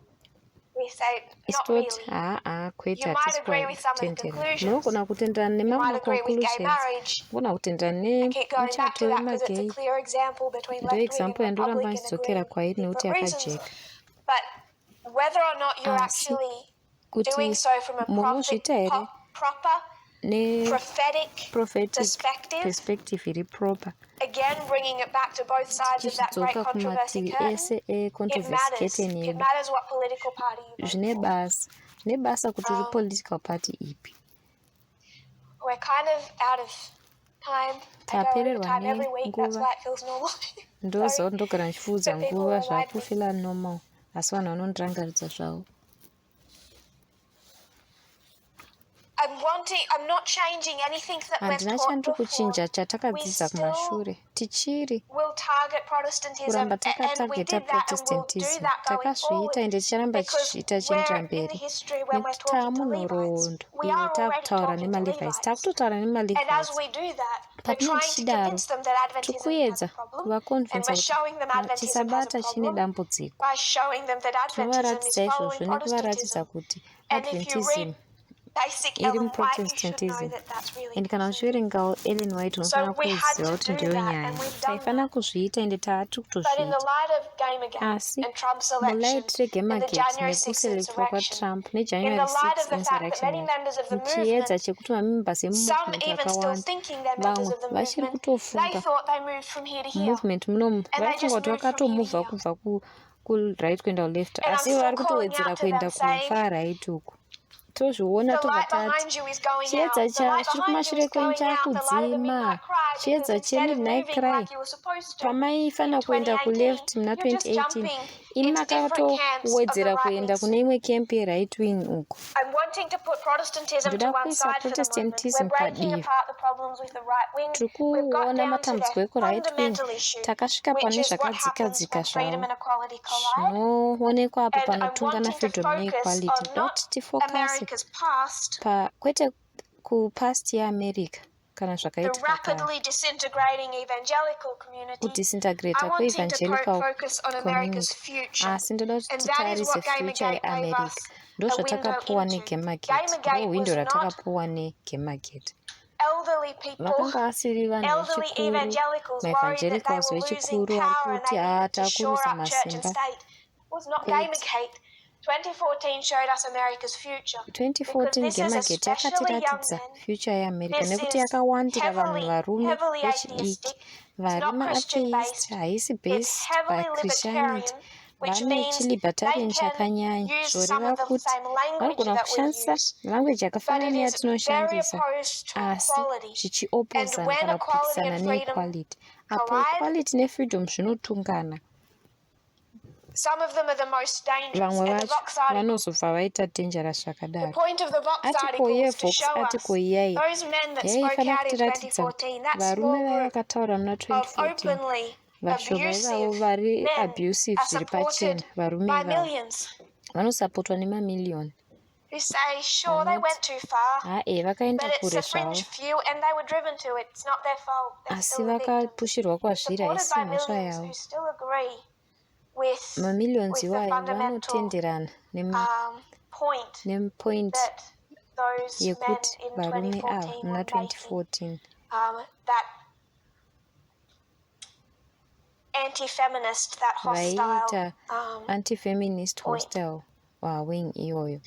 we say isi not toti really. haa kwete You might agree with some of the hatisi kutenderana conclusions. munogona kutenderana You nemamwe might agree with gay maconclusions marriage. mugona kutenderana I keep going back nemuchato to that because it's a wemagay clear example between ndo left wing and example yandoramba Republican ndichidzokera agreeing kwairi for nekuti different reasons. yakajeka But whether or not you're asi actually kuti doing so from a munozviita here proper prophetic perspective iri proper again bringing it back to both sides of that great tichizvidzoka controversy kumativi curtain, ese it econtroversy matters. curtain It yedu matters what political party you vote for. zvine basa kuti uri political party ipi We're kind of out of time. I go over time every week. That's why it feels normal. ndozo ndogara ndichifuudza nguva zvakufila normal asi vanhu vanondirangaridza zvavo I'm not changing anything that we've handina taught chandi before. kuchinja chatakadzidza kumashure tichiri We'll target Protestantism, kuramba and we takatageta did that, and we'll do protestantism that going forward. takazviita ende ticharamba tichiita chiendera mberi nekuti taamunhoroondo taakutaura nemalevites taakutotaura nemalevites patinenge tichidaro tiri kuedza kuvaconvinsa kuti chisabata chine dambudziko tinovaratidza izvozvo nekuvaratidza kuti adventism iri muprotestantism ende kana uchiverengawo ellen white unofanira kuziva kuti ndiyo nyaya taifanira kuzviita ende taati kutozviita asi mulight regamergate nekuselectwa kwatrump nejanuary 6 insurrection yacho muchiedza chekuti mamembers emumovement akawanda vamwe vachiri kutofunga mumovement munomu vaifunga kuti vakatomuvha kubva kuright kuenda kuleft asi vari kutowedzera kuenda kufar right uku tozviona tovatati chiedza chiri kumashure kwenyu chakudzima chiedza chemidnight cry pamaifanira kuenda kuleft muna 2018 ini makatowedzera kuenda kune imwe camp right wing uko ndoda kuisa protestantism padivi tiri kuona matambudziko ekuright wing takasvika pane zvakadzikadzika zvavo zvinoonekwa apo panotungana freedom neequality ndoda kuti tifokasi kwete kupast yeamerica kana zvakaitika kudisintegrata kweevangelical community asi ndoda kuti titarise future yeamerica ndo zvatakapuwa negamergate ndo hwindo ratakapuwa negamergate vakanga vasiri vanhu vechikuru maevangelicals vechikuru vari kuti takurisa masimba 2014 gamergate yakatiratidza future yeamerica nekuti yakawandira vanhu varume vechidiki vari maatheist haisi based pachristianity vane chilibertarian chakanyanya zvoreva kuti vanogona kushandisa language yakafanana neyatinoshandisa asi zvichiopozana kana kupikisana neequality apo equality nefreedom zvinotungana vamwe vacho vanozobva vaita dangerous zvakadaro atiko yevox atiko iyai yaifanira kutiratidza kuti varume vaya vakataura muna 2014 vashoma ivavo vari abusive zviri pachena varume ivavo vanosapotwa nemamiliyoni hae vakaenda kure zvavo asi vakapushirwa kwazviri haisi mhosva yavo mamillions iwayo vanotenderana nepoint yekuti varume ava muna 2014 vaiita anti-feminist hostile wing iyoyo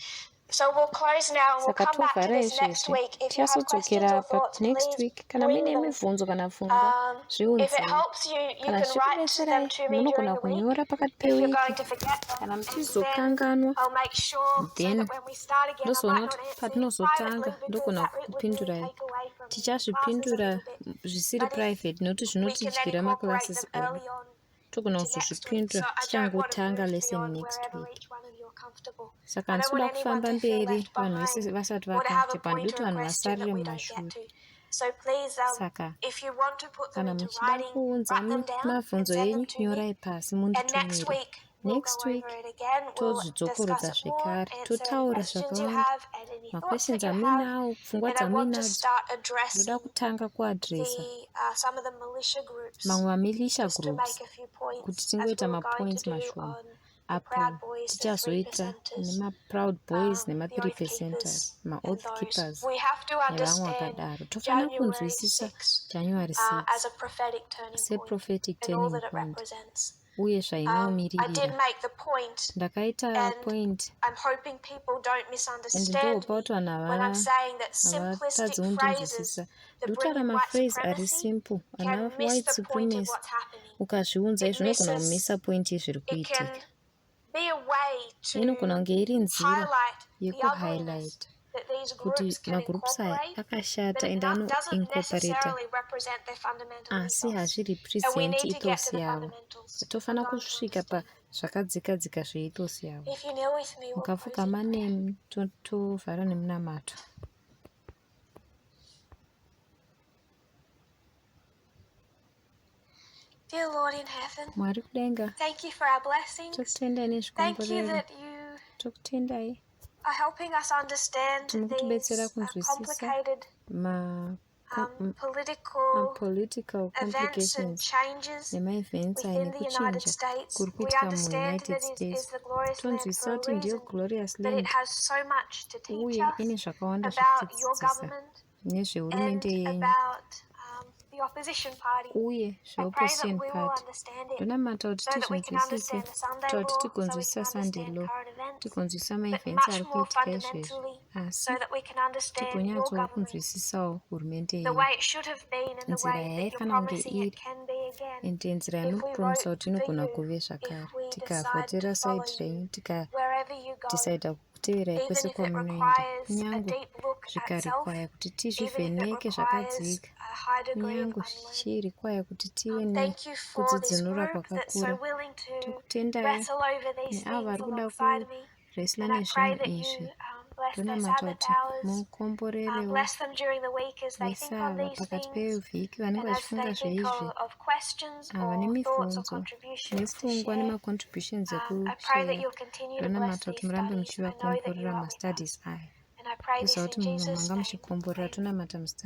So we'll close now and we'll Saka come back to tovhara this next izvezvi. week. If you have questions Tichazodzokera or thoughts, next please week. Kana bring muine them. mibvunzo kana pfungwa, If it zviunzei. helps you, you Kana can write them zvichikudetserai, to me during munogona the week. kunyora pakati If you're pewiki. going to forget them, Kana and then muchizokanganwa, I'll make sure so then that when we start again, I ndozoona might kuti not answer it patinozotanga privately because ndogona that would really kupindurai. take away from classes a Tichazvipindura little bit. zvisiri But if private nokuti we can then zvinotidyira incorporate maclasses them edu. early on Togona to next week. So kuzozvipindura I don't want to tichangotanga move lesson beyond next wherever week. each one of you are comfortable. Saka I don't want ndinoda anyone kufamba to feel mberi left vanhu vese behind vasati or to have vakati a pandoti point or a vanhu question that vasarire we don't get mumashure. to. So please, Saka if you want to put them kana into muchida writing, kuunza write them down and mabvunzo send enyu them to me. nyorai pasi And next munditumire. week we'll Next go week over it again. We'll tozvidzokorodza discuss it more, zvekare, answer any totaura questions you zvakawanda. have and any thoughts that Maquestions you have. amuinawo, pfungwa And I want to dzamuinadzo. start addressing Ndoda kutanga kuadresa some of the militia groups, mamwe mamilisha just to groups make a few kuti points as tingoita we were going mapoints to do mashoma. on the Apo Proud Boys, the 3%ers, tichazoita nemaproud boys the nema3%ers, Oath maoath and those. keepers We have to nevamwe understand vakadaro. Tofanira January kunzwisisa 6th January as 6 a prophetic turning point seprophetic and all turning that it point represents. uye I did zvainomirira. make the point, Ndakaita and point I'm hoping people don't and misunderstand me ndopa vanhu when I'm saying that havatadzi simplistic phrases kundinzwisisa. that Ndotaura bring in white maphrase ari supremacy simple ana can miss white the point of supremacy. what's happening. Ukazviunza It zvinogona kumisa misses, point yezviri it can kuitika. be a way to Inogona kunge iri nzira highlight the yekuhighlight ugliness that these kuti groups can magroups aya incorporate, akashata but it ende doesn't anoincorporata necessarily represent their fundamental asi ethos. And we hazvirepresenti need to get to ethos the yavo. fundamentals. I'm Tofanira going to kusvika understand. pazvakadzika zveethos yavo. If you're near with me, we'll close Mukapfugama in prayer. nemi tovhara nemunamato. Dear Lord in heaven, Mwari kudenga, thank you for our blessings. tokutendai Thank you nezvikomborero. that you Tokutendai are helping us understand kuti mukutibetsera these kunzwisisa complicated political events and complications changes nemaevents within the United nekuchinja States. kuri We kuitika understand muunited that it states. is the glorious land Tonzwisisa for a kuti ndiyo reason, glorious but it land has so much to teach uye ine us zvakawanda about your zvekutidzidzisa government nezvehurumende and yenyu about the opposition party. uye I pray that zveopposition we will party. understand it Ndonamata kuti so that we can tizvinzwisise, understand the Sunday kuti law, so we tigonzwisisa can Sunday understand law, current events, tigonzwisisa but maevents much ari more kuitika izvezvi, fundamentally, asi so that we can understand your tigonyatsowo government kunzwisisawo hurumende the yenyu, way it should have been and the nzira way that you're yaifana kunge promising it iri can be again. ende nzira If we yamukupromisa vote kuti for inogona you, kuve if zvakare. we decide Tikafuatira to follow saidi renyu, you wherever you go, tikadhisaidha kuteverai even kwese if it kwamunoenda, requires a kunyange deep look at self, zvikarekwaya kuti even if it tizvivheneke requires zvakadzika, a high degree of kunyange unlearning. zvichirekwaya kuti tive Thank you for this nekudzidzunura group that's so kwakakura. willing to Tokutendai wrestle over these neavo things vari kuda alongside me. kuresla And I pray nezvinhu that izvi. you bless their Ndonamata Sabbath kuti hours, mukomborerewo bless them during the week as they think on vesava these pakati things, pevhiki vanenge and as they vachifunga think zveizvi, of questions ava or thoughts or nemibvunzo contributions to nepfungwa share. nemacontributions I pray that ekushare. you'll continue to bless Ndonamata kuti these murambe studies. I know that you muchivakomborera are with mastudies us. aya. And I pray Kuziva this kuti in mumwe Jesus' manga name. muchikomborera. Amen. Tonamata